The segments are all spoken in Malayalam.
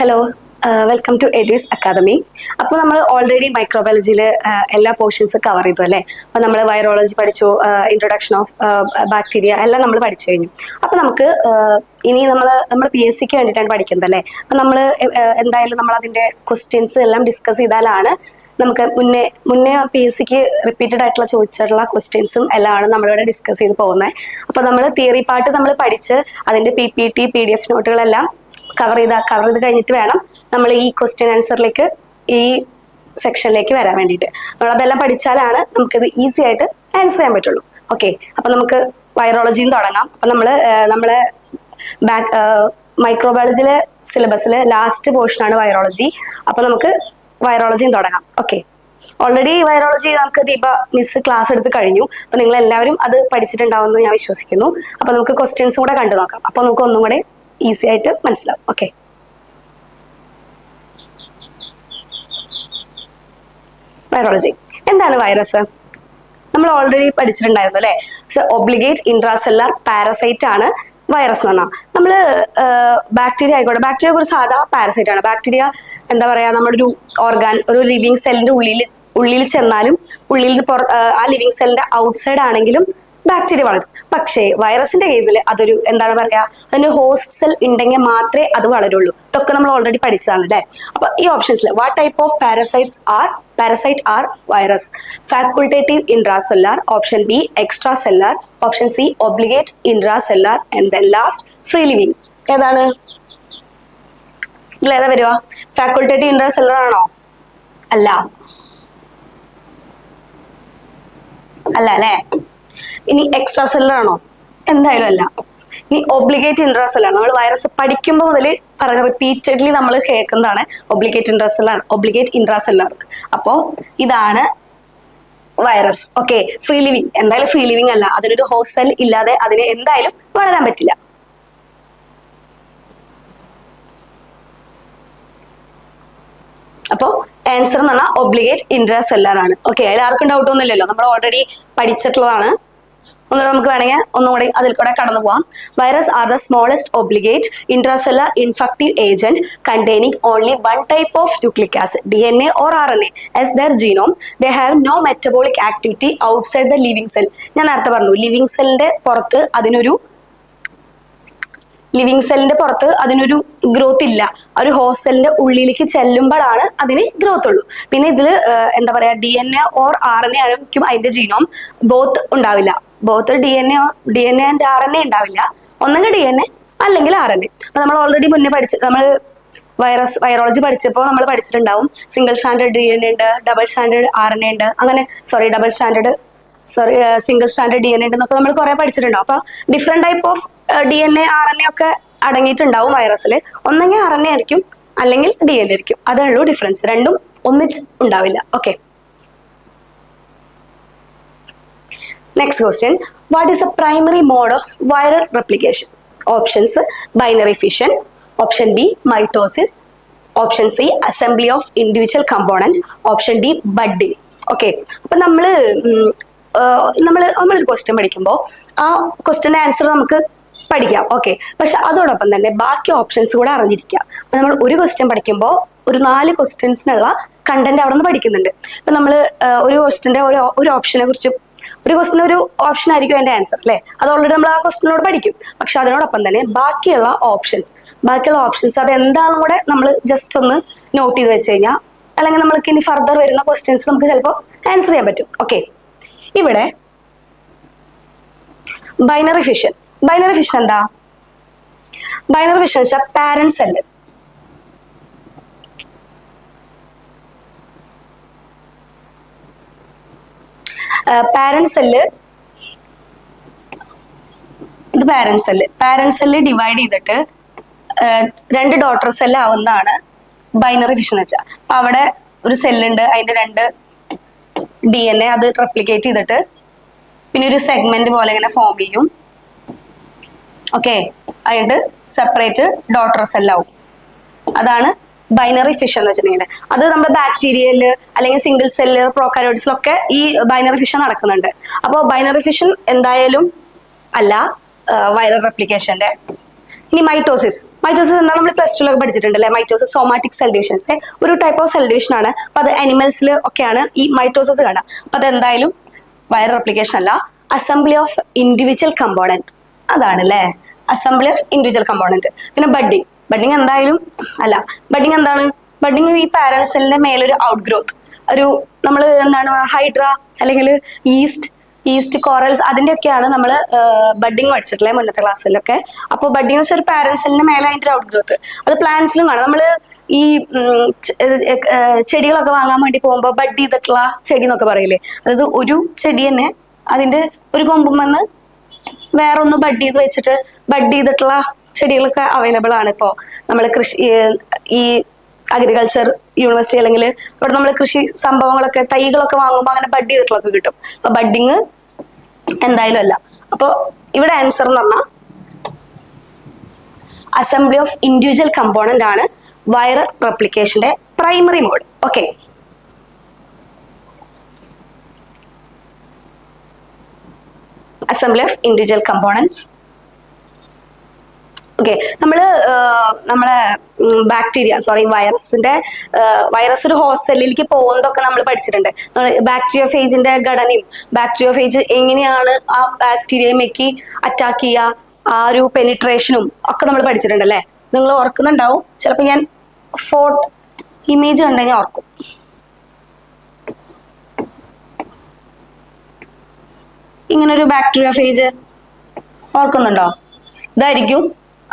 Hello, welcome to Edus academy. അപ്പോൾ നമ്മൾ ഓൾറെഡി മൈക്രോബയോളജിയിൽ എല്ലാ പോർഷൻസ് കവർ ചെയ്തു അല്ലേ. അപ്പോൾ നമ്മൾ വൈറോളജി പഠിച്ചു, ഇൻട്രൊഡക്ഷൻ ഓഫ് ബാക്ടീരിയ എല്ലാം നമ്മൾ പഠിച്ചു കഴിഞ്ഞു. അപ്പോൾ നമുക്ക് ഇനി നമ്മൾ PSCക്ക് വേണ്ടിയിട്ടാണ് പഠിക്കുന്നത് അല്ലേ. അപ്പം നമ്മൾ എന്തായാലും നമ്മൾ അതിൻ്റെ ക്വസ്റ്റ്യൻസ് എല്ലാം ഡിസ്കസ് ചെയ്താലാണ് നമുക്ക് മുന്നേ PSCക്ക് റിപ്പീറ്റഡ് ആയിട്ടുള്ള ചോദിച്ചിട്ടുള്ള ക്വസ്റ്റ്യൻസും എല്ലാമാണ് നമ്മളിവിടെ ഡിസ്കസ് ചെയ്ത് പോകുന്നത്. അപ്പോൾ നമ്മൾ തിയറി പാർട്ട് നമ്മൾ പഠിച്ച് അതിൻ്റെ PPT PDF നോട്ടുകളെല്ലാം കവർ ചെയ്ത് കഴിഞ്ഞിട്ട് വേണം നമ്മൾ ഈ ക്വസ്റ്റ്യൻ ആൻസറിലേക്ക് ഈ സെക്ഷനിലേക്ക് വരാൻ വേണ്ടിയിട്ട്. നമ്മളതെല്ലാം പഠിച്ചാലാണ് നമുക്കിത് ഈസി ആയിട്ട് ആൻസർ ചെയ്യാൻ പറ്റുള്ളൂ. ഓക്കെ, അപ്പം നമുക്ക് വൈറോളജിയും തുടങ്ങാം. അപ്പം നമ്മളെ മൈക്രോബയോളജിയിലെ സിലബസിൽ ലാസ്റ്റ് പോർഷനാണ് വൈറോളജി. അപ്പം നമുക്ക് വൈറോളജിയും തുടങ്ങാം. ഓക്കെ, ഓൾറെഡി വൈറോളജി നമുക്ക് ദീപ മിസ് ക്ലാസ് എടുത്ത് കഴിഞ്ഞു. അപ്പം നിങ്ങൾ എല്ലാവരും അത് പഠിച്ചിട്ടുണ്ടാവുമെന്ന് ഞാൻ വിശ്വസിക്കുന്നു. അപ്പം നമുക്ക് ക്വസ്റ്റ്യൻസും കൂടെ കണ്ടു നോക്കാം. അപ്പം നമുക്ക് ഒന്നും കൂടെ ഈസി ആയിട്ട് മനസ്സിലാവും. ഓക്കെ, വൈറോളജി എന്താണ് വൈറസ്? നമ്മൾ ഓൾറെഡി പഠിച്ചിട്ടുണ്ടായിരുന്നു അല്ലേ. ഒബ്ലിഗേറ്റ് ഇൻട്രാസെല്ലാർ പാരസൈറ്റ് ആണ് വൈറസ് എന്ന് പറഞ്ഞാൽ. നമ്മൾ ബാക്ടീരിയ ആയിക്കോട്ടെ, ബാക്ടീരിയ ഒരു സാധാ പാരസൈറ്റ് ആണ്. ബാക്ടീരിയ എന്താ പറയുക, നമ്മളൊരു ഒരു ലിവിങ് സെല്ലിന്റെ ഉള്ളിൽ ചെന്നാലും ആ ലിവിങ് സെല്ലിന്റെ ഔട്ട്സൈഡ് ആണെങ്കിലും ബാക്ടീരിയ വളരും. പക്ഷേ വൈറസിന്റെ കേസിൽ അതൊരു എന്താണ് പറയാ, അതിന് ഹോസ്റ്റ് സെൽ ഉണ്ടെങ്കിൽ മാത്രമേ അത് വളരുള്ളൂ. ഇതൊക്കെ നമ്മൾ ഓൾറെഡി പഠിച്ചതാണ് അല്ലേ. അപ്പൊ ഈ ഓപ്ഷൻസിൽ what type of parasite are virus? Facultative intracellular, option B extracellular, option C obligate intracellular and then last free living. ഏതാണ് ഇതിലേതാ വരുക? ഫാക്കുൾട്ടേറ്റീവ് ഇൻട്രാസെല്ലാർ ആണോ? അല്ല അല്ലേ. ഇനി എക്സ്ട്രാ സെല്ലർ ആണോ? എന്തായാലും അല്ല. ഇനി ഒബ്ലിഗേറ്റ് ഇൻട്രാസെല്ലാർ. നമ്മൾ വൈറസ് പഠിക്കുമ്പോൾ മുതൽ റിപ്പീറ്റഡ്ലി നമ്മൾ കേൾക്കുന്നതാണ് ഒബ്ലിഗേറ്റ് ഇൻട്രാസെല്ലാർ. അപ്പോ ഇതാണ് വൈറസ്. ഓക്കെ, ഫ്രീ ലിവിങ് എന്തായാലും ഫ്രീ ലിവിങ് അല്ല. അതിനൊരു ഹോസ്റ്റ് സെൽ ഇല്ലാതെ അതിന് എന്തായാലും വളരാൻ പറ്റില്ല. അപ്പോ ആൻസർ എന്ന് പറഞ്ഞാൽ ഒബ്ലിഗേറ്റ് ഇൻട്രാസെല്ലാർ ആണ്. ഓക്കെ, അതിൽ ആർക്കും ഡൗട്ട് ഒന്നുമില്ലല്ലോ, നമ്മൾ ഓൾറെഡി പഠിച്ചിട്ടുള്ളതാണ്. ഒന്നുകൂടെ നമുക്ക് വേണമെങ്കിൽ ഒന്നുകൂടി അതിൽ കൂടെ കടന്നു പോവാം. Virus are the smallest obligate intracellular infective agent containing only one type of nucleic acid, DNA or RNA as their genome. They have no metabolic activity outside the living cell. ഞാൻ നേരത്തെ പറഞ്ഞു, ലിവിങ് സെല്ലിന്റെ പുറത്ത് അതിനൊരു ഗ്രോത്ത് ഇല്ല. ഒരു ഹോസ്റ്റ് സെല്ലിന്റെ ഉള്ളിലേക്ക് ചെല്ലുമ്പോഴാണ് അതിന് ഗ്രോത്ത് ഉള്ളൂ. പിന്നെ ഇതിൽ എന്താ പറയാ, DNA or RNA ആയിരിക്കും അതിന്റെ ജീനോം. ബോത്ത് ഉണ്ടാവില്ല. ബോത്ത് DNA ആൻഡ് RNA ഉണ്ടാവില്ല. ഒന്നെങ്കിൽ DNA അല്ലെങ്കിൽ RNA. അപ്പൊ നമ്മൾ ഓൾറെഡി മുന്നേ നമ്മൾ വൈറോളജി പഠിച്ചപ്പോൾ നമ്മൾ പഠിച്ചിട്ടുണ്ടാവും, സിംഗിൾ സ്റ്റാൻഡേർഡ് DNA ഉണ്ട്, ഡബിൾ സ്റ്റാൻഡേർഡ് RNA ഉണ്ട്, അങ്ങനെ സിംഗിൾ സ്റ്റാൻഡേർഡ് DNA ഉണ്ട് എന്നൊക്കെ നമ്മൾ കുറെ പഠിച്ചിട്ടുണ്ടാവും. അപ്പൊ different type of DNA RNA ഒക്കെ അടങ്ങിയിട്ടുണ്ടാവും വൈറസിൽ. ഒന്നെങ്കിൽ RNA ആയിരിക്കും അല്ലെങ്കിൽ DNA ആയിരിക്കും. അതേ ഉള്ളൂ ഡിഫറൻസ്. രണ്ടും ഒന്നിച്ച് ഉണ്ടാവില്ല. Okay, next question. What is a primary mode of viral replication? Options binary fission, option B mitosis, option C assembly of individual component, option D budding. Okay, അപ്പൊ നമ്മളൊരു ക്വസ്റ്റ്യൻ പഠിക്കുമ്പോൾ ആ ക്വസ്റ്റ്യൻ്റെ ആൻസർ നമുക്ക് പഠിക്കാം. ഓക്കെ, പക്ഷെ അതോടൊപ്പം തന്നെ ബാക്കി ഓപ്ഷൻസ് കൂടെ അറിഞ്ഞിരിക്കാം. അപ്പൊ നമ്മൾ ഒരു ക്വസ്റ്റ്യൻ പഠിക്കുമ്പോൾ ഒരു 4 ക്വസ്റ്റ്യൻസിനുള്ള കണ്ടന്റ് അവിടെ നിന്ന് പഠിക്കുന്നുണ്ട്. ഇപ്പൊ നമ്മൾ ഒരു ക്വസ്റ്റ്യന്റെ ഒരു ഓപ്ഷനെ കുറിച്ച്, ഒരു ക്വസ്റ്റിന് ഒരു ഓപ്ഷൻ ആയിരിക്കും അതിന്റെ ആൻസർ അല്ലെ. അത് ഓൾറെഡി നമ്മൾ ആ ക്വസ്റ്റിനോട് പഠിക്കും. പക്ഷെ അതിനോടൊപ്പം തന്നെ ബാക്കിയുള്ള ഓപ്ഷൻസ് അത് എന്താണെന്നും കൂടെ നമ്മൾ ജസ്റ്റ് ഒന്ന് നോട്ട് ചെയ്ത് വെച്ച് കഴിഞ്ഞാൽ, അല്ലെങ്കിൽ നമ്മൾക്ക് ഇനി ഫർദർ വരുന്ന ക്വസ്റ്റ്യൻസ് നമുക്ക് ചിലപ്പോൾ ആൻസർ ചെയ്യാൻ പറ്റും. ഓക്കെ, ഇവിടെ ബൈനറി ഫിഷൻ എന്താ? ബൈനറി ഫിഷൻ വെച്ചാൽ പാരന്റ് സെല്ല്, ഇത് പാരന്റ് സെല്ല് ഡിവൈഡ് ചെയ്തിട്ട് 2 ഡോട്ടർ സെല്ല് ആവുന്നതാണ് ബൈനറി ഫിഷൻ വെച്ചാൽ. അപ്പൊ അവിടെ ഒരു സെല്ലുണ്ട്, അതിന്റെ 2 DNA അത് റെപ്ലിക്കേറ്റ് ചെയ്തിട്ട് പിന്നെ ഒരു സെഗ്മെന്റ് പോലെ ഇങ്ങനെ ഫോം ചെയ്യും. ഓക്കെ, അതിന്റെ സെപ്പറേറ്റ് ഡോട്ടർ സെല്ലാവും. അതാണ് ബൈനറി ഫിഷൻ എന്ന് വെച്ചിട്ടുണ്ടെങ്കിൽ. അത് നമ്മുടെ ബാക്ടീരിയയില് അല്ലെങ്കിൽ സിംഗിൾ സെല്ല് പ്രോകാരിയോട്സിലൊക്കെ ഈ ബൈനറി ഫിഷൻ നടക്കുന്നുണ്ട്. അപ്പോൾ ബൈനറി ഫിഷൻ എന്തായാലും അല്ല വൈറൽ റെപ്ലിക്കേഷന്റെ ഇനി മൈറ്റോസിസ് എന്താ നമ്മൾ പ്ലസ് ടുലൊക്കെ പഠിച്ചിട്ടുണ്ട് അല്ലെ. മൈറ്റോസിസ് സോമാറ്റിക് സെൽ ഡിവിഷൻസ് ഒരു ടൈപ്പ് ഓഫ് സെൽ ഡിവിഷൻ ആണ്. അപ്പൊ അത് അനിമൽസിൽ ഒക്കെയാണ് ഈ മൈറ്റോസിസ് കാണുക. അപ്പൊ അതെന്തായാലും വൈറൽ റെപ്ലിക്കേഷൻ അല്ല, അസംബ്ലി ഓഫ് ഇൻഡിവിജ്വൽ കമ്പോണന്റ് അതാണ് അല്ലെ, അസംബ്ലി ഓഫ് ഇൻഡിവിജ്വൽ കമ്പോണന്റ്. പിന്നെ ബഡിങ് എന്തായാലും അല്ല. ബഡിങ് എന്താണ്? ബഡിങ് ഈ പാരന്റ് സെല്ലിന്റെ മേലൊരു ഔട്ട് ഗ്രോത്ത്, ഒരു നമ്മൾ എന്താണ് ഹൈഡ്ര അല്ലെങ്കിൽ ഈസ്റ്റ് കോറൽസ് അതിന്റെ ഒക്കെയാണ് നമ്മൾ ബഡിങ് പഠിച്ചിട്ടുള്ളത് മുന്നത്തെ ക്ലാസ്സിലൊക്കെ. അപ്പോൾ ബഡിങ് വെച്ചാൽ ഒരു പാരന്റ് സെല്ലിന്റെ മേലെ അതിന്റെ ഔട്ട് ഗ്രോത്ത്. അത് പ്ലാന്റ്സിലും കാണാം. നമ്മൾ ഈ ചെടികളൊക്കെ വാങ്ങാൻ വേണ്ടി പോകുമ്പോൾ ബഡ് ചെയ്തിട്ടുള്ള ചെടി എന്നൊക്കെ പറയില്ലേ, അതായത് ഒരു ചെടി തന്നെ അതിന്റെ ഒരു കൊമ്പും വന്ന് വേറെ ഒന്ന് ബഡ് ചെയ്ത് വെച്ചിട്ട് ബഡ് ചെയ്തിട്ടുള്ള ചെടികളൊക്കെ അവൈലബിൾ ആണ്. ഇപ്പോൾ നമ്മൾ ഈ അഗ്രികൾച്ചർ യൂണിവേഴ്സിറ്റി അല്ലെങ്കിൽ ഇവിടെ നമ്മൾ കൃഷി സംഭവങ്ങളൊക്കെ തൈകളൊക്കെ വാങ്ങുമ്പോൾ അങ്ങനെ ബഡ് ചെയ്തിട്ടുള്ളതൊക്കെ കിട്ടും. അപ്പൊ ബഡിങ് എന്തായാലും അല്ല. അപ്പോൾ ഇവിടെ ആൻസർ എന്ന് പറഞ്ഞാൽ അസംബ്ലി ഓഫ് ഇൻഡിവിജ്വൽ കമ്പോണന്റ് ആണ് വൈറൽ റെപ്ലിക്കേഷന്റെ primary mode. Okay, assembly of individual components. Okay, നമ്മളെ വൈറസ് ഒരു ഹോസ്റ്റ് സെല്ലിലേക്ക് പോകുന്നതൊക്കെ നമ്മൾ പഠിച്ചിട്ടുണ്ട്. ബാക്ടീരിയോഫേജിന്റെ ഘടനയും ബാക്ടീരിയോഫേജ് എങ്ങനെയാണ് ആ ബാക്ടീരിയമേക്ക് അറ്റാക്ക് ചെയ്യുക, ആ ഒരു പെനിട്രേഷനും ഒക്കെ നമ്മൾ പഠിച്ചിട്ടുണ്ട് അല്ലേ. നിങ്ങൾ ഓർക്കുന്നുണ്ടാവും. ചിലപ്പോൾ ഞാൻ ഇമേജ് കണ്ടു കഴിഞ്ഞാൽ ഓർക്കും. ഇങ്ങനൊരു ബാക്ടീരിയോഫേജ് ഓർക്കുന്നുണ്ടോ? ഇതായിരിക്കും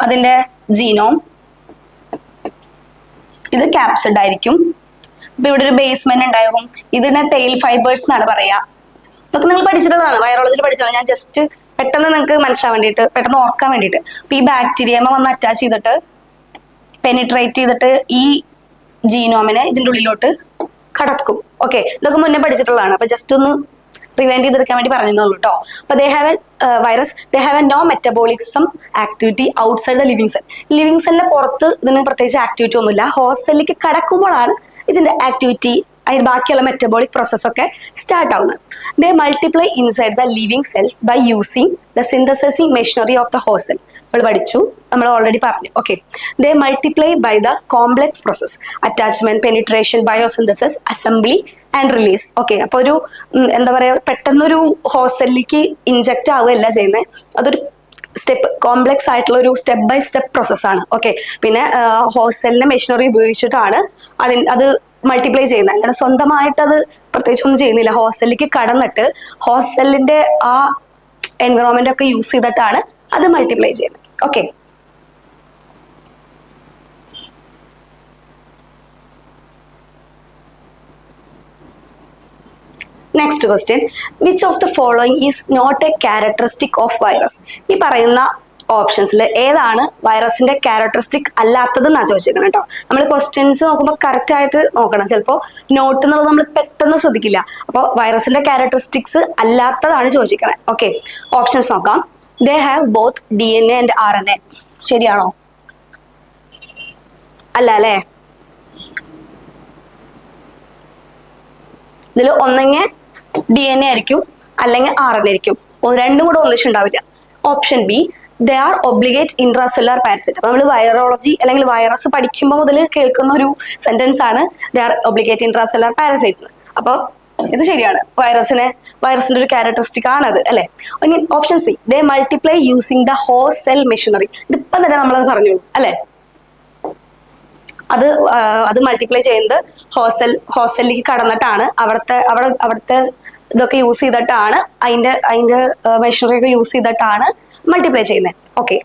അതിന്റെ ജീനോം, ഇത് ക്യാപ്സിഡ് ആയിരിക്കും. അപ്പൊ ഇവിടെ ഒരു ബേസ്മെന്റ് ഉണ്ടാകും. ഇതിനെ ടെയിൽ ഫൈബേഴ്സ് എന്നാണ് പറയാ. ഇതൊക്കെ നിങ്ങൾ പഠിച്ചിട്ടുള്ളതാണ്, വൈറോളജിയിൽ പഠിച്ചതാണ്. ഞാൻ ജസ്റ്റ് പെട്ടെന്ന് നിങ്ങൾക്ക് മനസ്സിലാൻ വേണ്ടിയിട്ട്, പെട്ടെന്ന് ഓർക്കാൻ വേണ്ടിയിട്ട്. അപ്പൊ ഈ ബാക്ടീരിയമ വന്ന് അറ്റാച്ച് ചെയ്തിട്ട് പെനിട്രേറ്റ് ചെയ്തിട്ട് ഈ ജീനോമിനെ ഇതിന്റെ ഉള്ളിലോട്ട് കടക്കും. ഓക്കെ, ഇതൊക്കെ മുന്നേ പഠിച്ചിട്ടുള്ളതാണ്. അപ്പൊ ജസ്റ്റ് ഒന്ന് റിവൈൻഡ് ചെയ്തെടുക്കാൻ വേണ്ടി പറഞ്ഞുള്ളൂ കേട്ടോ. അപ്പൊ they have a no metabolism activity outside the living cell. Living സെല്ലിന്റെ പുറത്ത് ഇതിന് പ്രത്യേകിച്ച് ആക്ടിവിറ്റി ഒന്നുമില്ല. ഹോസ്റ്റ് സെല്ലിലേക്ക് കടക്കുമ്പോഴാണ് ഇതിന്റെ ആക്ടിവിറ്റി, അതിന് ബാക്കിയുള്ള മെറ്റബോളിക് പ്രോസസ് ഒക്കെ സ്റ്റാർട്ട് ആവുന്നത്. They multiply inside the living cells by using the synthesising machinery of the host cell. പഠിച്ചു, നമ്മൾ ഓൾറെഡി പറഞ്ഞു. Okay, they multiply by the complex process attachment, penetration, biosynthesis, assembly and release. Okay, അപ്പൊ ഒരു എന്താ പറയാ, പെട്ടെന്നൊരു ഹോസ്റ്റലിലേക്ക് ഇൻജക്ട് ആവുകയല്ല ചെയ്യുന്നത്. അതൊരു കോംപ്ലെക്സ് ആയിട്ടുള്ള ഒരു സ്റ്റെപ്പ് ബൈ സ്റ്റെപ്പ് പ്രോസസ്സാണ്. ഓക്കെ, പിന്നെ ഹോസ്റ്റലിന്റെ മെഷീനറി ഉപയോഗിച്ചിട്ടാണ് അത് മൾട്ടിപ്ലൈ ചെയ്യുന്നത്. അങ്ങനെ സ്വന്തമായിട്ട് അത് പ്രത്യേകിച്ചൊന്നും ചെയ്യുന്നില്ല. ഹോസ്റ്റലിലേക്ക് കടന്നിട്ട് ഹോസ്റ്റലിന്റെ ആ എൻവയോൺമെന്റ് ഒക്കെ യൂസ് ചെയ്തിട്ടാണ് അത് മൾട്ടിപ്ലൈ ചെയ്യുന്നത്. Okay, next question, which of the following is not a characteristic of virus? ഈ പറയുന്ന ഓപ്ഷൻസിൽ ഏതാണ് വൈറസിന്റെ ക്യാരക്ടറിസ്റ്റിക് അല്ലാത്തത് എന്നാണ് ചോദിച്ചേക്കണം കേട്ടോ. നമ്മൾ ക്വസ്റ്റ്യൻസ് നോക്കുമ്പോൾ കറക്റ്റ് ആയിട്ട് നോക്കണം. ചിലപ്പോൾ നോട്ട് എന്നുള്ളത് നമ്മൾ പെട്ടെന്ന് ശ്രദ്ധിക്കില്ല. അപ്പോൾ വൈറസിന്റെ ക്യാരക്ടറിസ്റ്റിക്സ് അല്ലാത്തതാണ് ചോദിച്ചിരിക്കണേ. ഓക്കെ, ഓപ്ഷൻസ് നോക്കാം. ദേ have both DNA and RNA. ശരിയാണോ? അല്ല അല്ലേ? ഇതിൽ ഒന്നെങ്കിൽ DNA ആയിരിക്കും അല്ലെങ്കിൽ RNA ആയിരിക്കും. രണ്ടും കൂടെ ഒന്നിച്ചുണ്ടാവില്ല. Option B, they are obligate intracellular parasite. അപ്പൊ നമ്മൾ വൈറോളജി അല്ലെങ്കിൽ വൈറസ് പഠിക്കുമ്പോൾ മുതൽ കേൾക്കുന്ന ഒരു സെന്റൻസ് ആണ് ദേ ആർ ഒബ്ലിഗേറ്റ് ഇൻട്രാസെല്ലുലാർ പാരസൈറ്റ്സ്. അപ്പൊ ഇത് ശരിയാണ്. വൈറസിന്റെ ഒരു ക്യാരക്ടറിസ്റ്റിക് ആണത് അല്ലെ. ഇനി option C, they multiply using the host cell machinery. ഇതിപ്പം തന്നെ നമ്മളത് പറഞ്ഞോളൂ അല്ലെ. അത് മൾട്ടിപ്ലൈ ചെയ്യുന്നത് ഹോസ്റ്റലിലേക്ക് കടന്നിട്ടാണ് അവിടുത്തെ ഇതൊക്കെ യൂസ് ചെയ്തിട്ടാണ് അതിന്റെ മെഷീനറി ഒക്കെ യൂസ് ചെയ്തിട്ടാണ് മൾട്ടിപ്ലൈ ചെയ്യുന്നത്. Okay,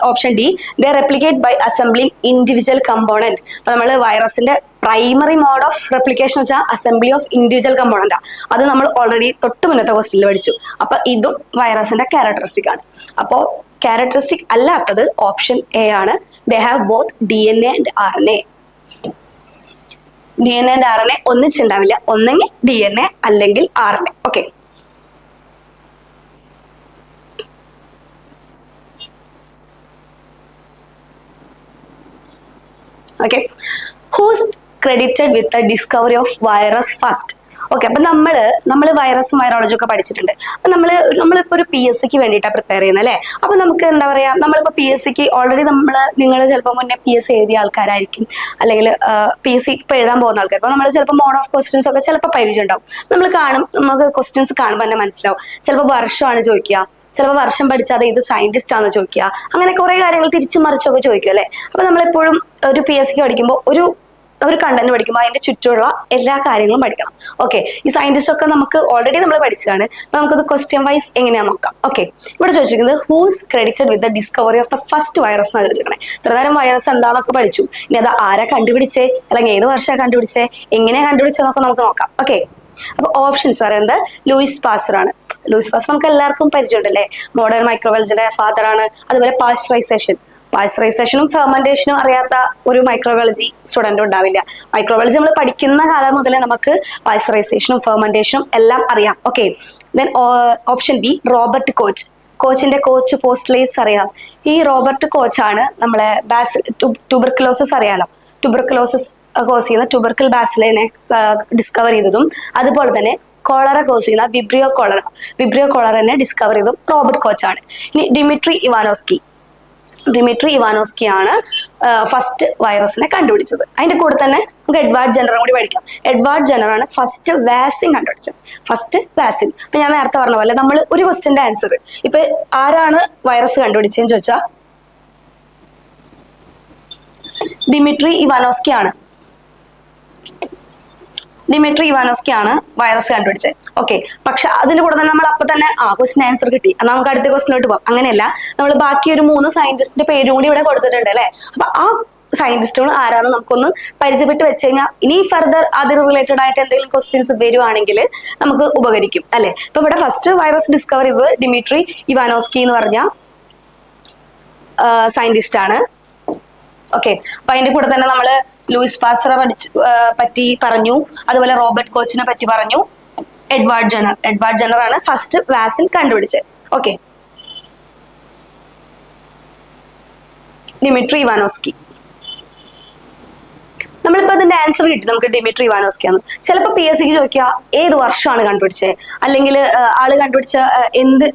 option D, they replicate by assembling individual component. അപ്പൊ നമ്മൾ വൈറസിന്റെ പ്രൈമറി മോഡ് ഓഫ് റെപ്ലിക്കേഷൻ വെച്ചാൽ അസംബ്ലി ഓഫ് ഇൻഡിവിജ്വൽ കമ്പോണന്റ്. അത് നമ്മൾ ഓൾറെഡി തൊട്ട് മുന്നത്തെ ക്വസ്റ്റ്യനിൽ പഠിച്ചു. അപ്പൊ ഇതും വൈറസിന്റെ ക്യാരക്ടറിസ്റ്റിക് ആണ്. അപ്പോൾ ക്യാരക്ടറിസ്റ്റിക് അല്ലാത്തത് ഓപ്ഷൻ എ ആണ്. They have both DNA and RNA. DNA and RNA ഒന്നിച്ചുണ്ടാവില്ല. ഒന്നെങ്കിൽ DNA അല്ലെങ്കിൽ RNA. Okay, okay, who's credited with the discovery of virus first? Okay, അപ്പൊ നമ്മള് വൈറസും വൈറോളജി ഒക്കെ പഠിച്ചിട്ടുണ്ട്. അപ്പൊ നമ്മളിപ്പോ ഒരു PSCക്ക് വേണ്ടിയിട്ടാണ് പ്രിപ്പയർ ചെയ്യുന്നത് അല്ലെ. അപ്പൊ നമുക്ക് എന്താ പറയാ, നമ്മളിപ്പോ PSCക്ക് ഓൾറെഡി നിങ്ങൾ ചിലപ്പോൾ മുന്നേ PSC എഴുതിയ ആൾക്കാരായിരിക്കും, അല്ലെങ്കിൽ PSC ഇപ്പൊ എഴുതാൻ പോകുന്ന ആൾക്കാർ. അപ്പൊ നമ്മൾ ചിലപ്പോൾ മോഡ് ഓഫ് ക്വസ്റ്റ്യൻസ് ഒക്കെ ചിലപ്പോൾ പരിചയം ഉണ്ടാവും. നമുക്ക് ക്വസ്റ്റ്യൻസ് കാണുമ്പോൾ തന്നെ മനസ്സിലാവും. ചിലപ്പോൾ വർഷമാണ് ചോദിക്കുക, ചിലപ്പോൾ വർഷം പഠിച്ചാൽ ഇത് സയന്റിസ്റ്റ് ആണെന്ന് ചോദിക്കുക, അങ്ങനെ കുറെ കാര്യങ്ങൾ തിരിച്ചും മറിച്ചൊക്കെ ചോദിക്കും അല്ലെ. അപ്പൊ നമ്മളെപ്പോഴും ഒരു PSCക്ക് പഠിക്കുമ്പോൾ ഒരു കണ്ടന്റ് പഠിക്കുമ്പോൾ അതിന്റെ ചുറ്റുമുള്ള എല്ലാ കാര്യങ്ങളും പഠിക്കണം. ഓക്കെ, ഈ സയന്റിസ്റ്റ് ഒക്കെ നമുക്ക് ഓൾറെഡി നമ്മൾ പഠിച്ചതാണ്. അപ്പൊ നമുക്കത് ക്വസ്റ്റ്യൻ വൈസ് എങ്ങനെയാണെന്ന് നോക്കാം. ഓക്കെ, ഇവിടെ ചോദിച്ചിരിക്കുന്നത് who's credited with the discovery of the first virus എന്നാണ് ചോദിച്ചിരിക്കണേ. ഇത്രനേരം വൈറസ് എന്താണെന്നൊക്കെ പഠിച്ചു. ഇനി അത് ആരാ കണ്ടുപിടിച്ചേ, അല്ലെങ്കിൽ ഏത് വർഷമാണ് കണ്ടുപിടിച്ചേ, എങ്ങനെയാ കണ്ടുപിടിച്ചതെന്നൊക്കെ നമുക്ക് നോക്കാം. ഓക്കെ, അപ്പൊ ഓപ്ഷൻസ് പറയുന്നത് ലൂയിസ് പാസ്റ്റർ ആണ്. ലൂയിസ് പാസ്റ്റർ നമുക്ക് എല്ലാവർക്കും പരിചയമുണ്ടല്ലേ, മോഡേൺ മൈക്രോബയോളജിയുടെ ഫാദർ ആണ്. അതുപോലെ പാസ്റ്ററൈസേഷനും ഫെർമെന്റേഷനും അറിയാത്ത ഒരു മൈക്രോബയോളജി സ്റ്റുഡന്റും ഉണ്ടാവില്ല. മൈക്രോബയോളജി നമ്മൾ പഠിക്കുന്ന കാലം മുതലേ നമുക്ക് പാസ്റ്ററൈസേഷനും ഫെർമെന്റേഷനും എല്ലാം അറിയാം. Okay, then option B Robert കോച്ചിന്റെ കോച്ച് പോസ്റ്റ്ലേറ്റ്സ് അറിയാം. ഈ റോബർട്ട് കോച്ചാണ് നമ്മളെ ട്യൂബർക്കുലോസിസ് അറിയാലോ, ട്യൂബർക്കുലോസിസ് കോസ് ചെയ്യുന്ന ട്യൂബർക്കിൾ ബാസിലിനെ ഡിസ്കവർ ചെയ്തതും, അതുപോലെ തന്നെ കോളറ കോസ് ചെയ്യുന്ന വിബ്രിയോ കോളറനെ ഡിസ്കവർ ചെയ്തതും റോബർട്ട് കോച്ചാണ്. ഇനി ഡിമിട്രി ഇവാനോസ്കി ആണ് ഫസ്റ്റ് വൈറസിനെ കണ്ടുപിടിച്ചത്. അതിന്റെ കൂടെ തന്നെ നമുക്ക് എഡ്വാർഡ് ജെന്നറും കൂടി പഠിക്കാം. എഡ്വാർഡ് ജെന്നർ ആണ് ഫസ്റ്റ് വാക്സിൻ കണ്ടുപിടിച്ചത്. അപ്പൊ ഞാൻ നേരത്തെ പറഞ്ഞ പോലെ നമ്മൾ ഒരു ക്വസ്റ്റ്യന്റെ ആൻസർ, ഇപ്പൊ ആരാണ് വൈറസ് കണ്ടുപിടിച്ചതെന്ന് ചോദിച്ചാൽ ഡിമിട്രി ഇവാനോസ്കി ആണ് വൈറസ് കണ്ടുപിടിച്ചത്. ഓക്കെ, പക്ഷെ അതിന്റെ കൂടെ തന്നെ നമ്മൾ അപ്പൊ തന്നെ ക്വസ്റ്റ്യൻ ആൻസർ കിട്ടി, എന്നാൽ നമുക്ക് അടുത്ത ക്വസ്റ്റിനോട്ട് പോകാം. അങ്ങനെയല്ല, നമ്മൾ ബാക്കി ഒരു 3 സയന്റിസ്റ്റിന്റെ പേരും കൂടി ഇവിടെ കൊടുത്തിട്ടുണ്ട് അല്ലെ. അപ്പൊ ആ സയന്റിസ്റ്റുകൾ ആരാന്ന് നമുക്കൊന്ന് പരിചയപ്പെട്ട് വെച്ച് കഴിഞ്ഞാൽ ഇനി ഫർദർ അതിന് റിലേറ്റഡ് ആയിട്ട് എന്തെങ്കിലും ക്വസ്റ്റ്യൻസ് വരുവാണെങ്കിൽ നമുക്ക് ഉപകരിക്കും അല്ലെ. ഇപ്പൊ ഇവിടെ ഫസ്റ്റ് വൈറസ് ഡിസ്കവർ ചെയ്തത് ഡിമിട്രി ഇവാനോസ്കി എന്ന് പറഞ്ഞ സയന്റിസ്റ്റ് ആണ്. ഓക്കെ, അപ്പൊ അതിന്റെ കൂടെ തന്നെ നമ്മള് ലൂയിസ് പാസ്റ്ററെ പറ്റി പറഞ്ഞു, അതുപോലെ റോബർട്ട് കോച്ചിനെ പറ്റി പറഞ്ഞു, എഡ്വാർഡ് ജെന്നർ ആണ് ഫസ്റ്റ് വാക്സിൻ കണ്ടുപിടിച്ചത്. ഓക്കെ, ഡിമിട്രി ഇവാനോസ്കി, നമ്മളിപ്പോ അതിന്റെ ആൻസർ കിട്ടി നമുക്ക് ഡിമിട്രി ഇവാനോസ്കി ആണ്. ചിലപ്പോൾ PSCക്ക് ചോദിക്കുക ഏത് വർഷമാണ് കണ്ടുപിടിച്ചത്, അല്ലെങ്കിൽ ആള് കണ്ടുപിടിച്ച എന്ത്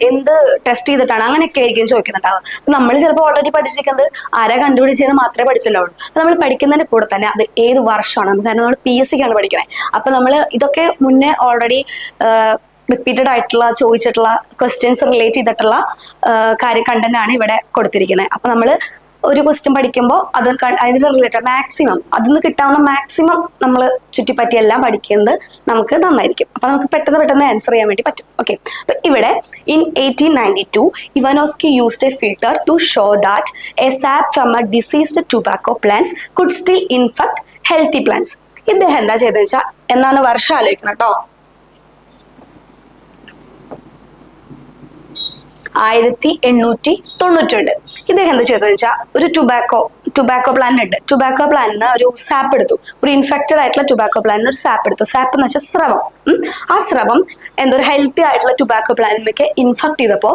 ടെസ്റ്റ് ചെയ്തിട്ടാണ്, അങ്ങനെയൊക്കെ ആയിരിക്കും ചോദിക്കുന്നുണ്ടാവുക. അപ്പൊ നമ്മൾ ചിലപ്പോൾ ഓൾറെഡി പഠിച്ചിരിക്കുന്നത് ആരാ കണ്ടുപിടിച്ചതെന്ന് മാത്രമേ പഠിച്ചുള്ളൂ. അപ്പൊ നമ്മൾ പഠിക്കുന്നതിന്റെ കൂടെ തന്നെ അത് ഏത് വർഷമാണ്, കാരണം നമ്മൾ PSCക്കാണ് പഠിക്കുന്നത്. അപ്പൊ നമ്മൾ ഇതൊക്കെ മുന്നേ ഓൾറെഡി റിപ്പീറ്റഡ് ആയിട്ടുള്ള ചോദിച്ചിട്ടുള്ള ക്വസ്റ്റ്യൻസ് റിലേറ്റ് ചെയ്തിട്ടുള്ള കണ്ടന്റ് ആണ് ഇവിടെ കൊടുത്തിരിക്കുന്നത്. അപ്പൊ നമ്മൾ ഒരു ക്വസ്റ്റ്യൻ പഠിക്കുമ്പോൾ അതിന് റിലേറ്റഡ് മാക്സിമം അതിന് കിട്ടാവുന്ന മാക്സിമം നമ്മൾ ചുറ്റിപ്പറ്റി എല്ലാം പഠിക്കുന്നത് നമുക്ക് നന്നായിരിക്കും. അപ്പൊ നമുക്ക് പെട്ടെന്ന് ആൻസർ ചെയ്യാൻ വേണ്ടി പറ്റും. ഓക്കെ, അപ്പൊ ഇവിടെ in 1892 Ivanovsky used a filter to show that a sap from a diseased tobacco plants could still infect healthy plants. ഇദ്ദേഹം എന്താ ചെയ്തെന്ന് വെച്ചാൽ, എന്നാണ് വർഷം ആലോചിക്കണം കേട്ടോ, 1892. ഇദ്ദേഹം എന്താ ചെയ്തതെന്ന് വെച്ചാൽ ഒരു ടുബാക്കോ പ്ലാന്റ് ഉണ്ട്. ടുബാക്കോ പ്ലാന്റിന് ഒരു സാപ്പ് എടുത്തു, ഒരു ഇൻഫെക്റ്റഡ് ആയിട്ടുള്ള ടുബാക്കോ പ്ലാന്റിന് ഒരു സാപ്പ് എടുത്തു. സാപ്പ് എന്ന് വെച്ചാൽ സ്രവം. ആ സ്രവം ഒരു ഹെൽത്തി ആയിട്ടുള്ള ടുബാക്കോ പ്ലാന്റിലേക്ക് ഇൻഫെക്ട് ചെയ്തപ്പോൾ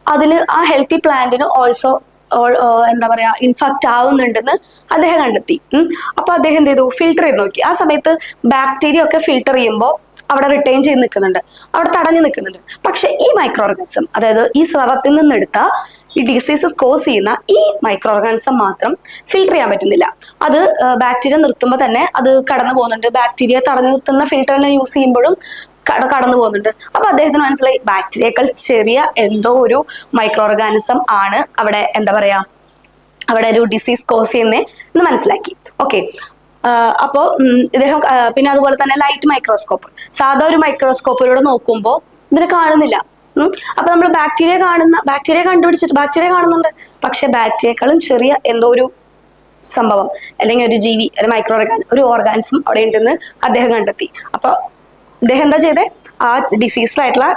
അതിന് ആ ഹെൽത്തി പ്ലാന്റിന് ഓൾസോ എന്താ പറയാ ഇൻഫെക്റ്റ് ആവുന്നുണ്ടെന്ന് അദ്ദേഹം കണ്ടെത്തി. അപ്പൊ അദ്ദേഹം എന്ത് ചെയ്തു, ഫിൽട്ടർ ചെയ്ത് നോക്കി. ആ സമയത്ത് ബാക്ടീരിയ ഒക്കെ ഫിൽട്ടർ ചെയ്യുമ്പോൾ അവിടെ റിട്ടൈൻ ചെയ്ത് നിൽക്കുന്നുണ്ട്, അവിടെ തടഞ്ഞു നിൽക്കുന്നുണ്ട്. പക്ഷെ ഈ മൈക്രോ ഓർഗാനിസം, അതായത് ഈ സ്രവത്തിൽ നിന്നെടുത്ത ഈ ഡിസീസസ് കോസ് ചെയ്യുന്ന ഈ മൈക്രോ ഓർഗാനിസം മാത്രം ഫിൽട്ടർ ചെയ്യാൻ പറ്റുന്നില്ല. അത് ബാക്ടീരിയ നിർത്തുമ്പോൾ തന്നെ അത് കടന്നു പോകുന്നുണ്ട്. ബാക്ടീരിയ തടഞ്ഞു നിർത്തുന്ന ഫിൽട്ടറിനെ യൂസ് ചെയ്യുമ്പോഴും കടന്നു പോകുന്നുണ്ട്. അപ്പൊ അദ്ദേഹത്തിന് മനസ്സിലായി ബാക്ടീരിയേക്കാൾ ചെറിയ എന്തോ ഒരു മൈക്രോ ഓർഗാനിസം ആണ് അവിടെ അവിടെ ഒരു ഡിസീസ് കോസ് ചെയ്യുന്നേ എന്ന് മനസ്സിലാക്കി. ഓക്കെ, അപ്പോ ഇദ്ദേഹം പിന്നെ അതുപോലെ തന്നെ ലൈറ്റ് മൈക്രോസ്കോപ്പ്, സാധാ ഒരു മൈക്രോസ്കോപ്പിലൂടെ നോക്കുമ്പോൾ ഇതിനെ കാണുന്നില്ല. അപ്പൊ നമ്മൾ ബാക്ടീരിയ കണ്ടുപിടിച്ചിട്ട് ബാക്ടീരിയ കാണുന്നുണ്ട്, പക്ഷെ ബാക്ടീരിയേക്കാളും ചെറിയ എന്തോ ഒരു സംഭവം അല്ലെങ്കിൽ ഒരു ജീവി, ഒരു ഓർഗാനിസം അവിടെ ഉണ്ടെന്ന് അദ്ദേഹം കണ്ടെത്തി. അപ്പൊ ഇദ്ദേഹം എന്താ ചെയ്തേ, ആ ഡിസീസ്ഡ് ആയിട്ടുള്ള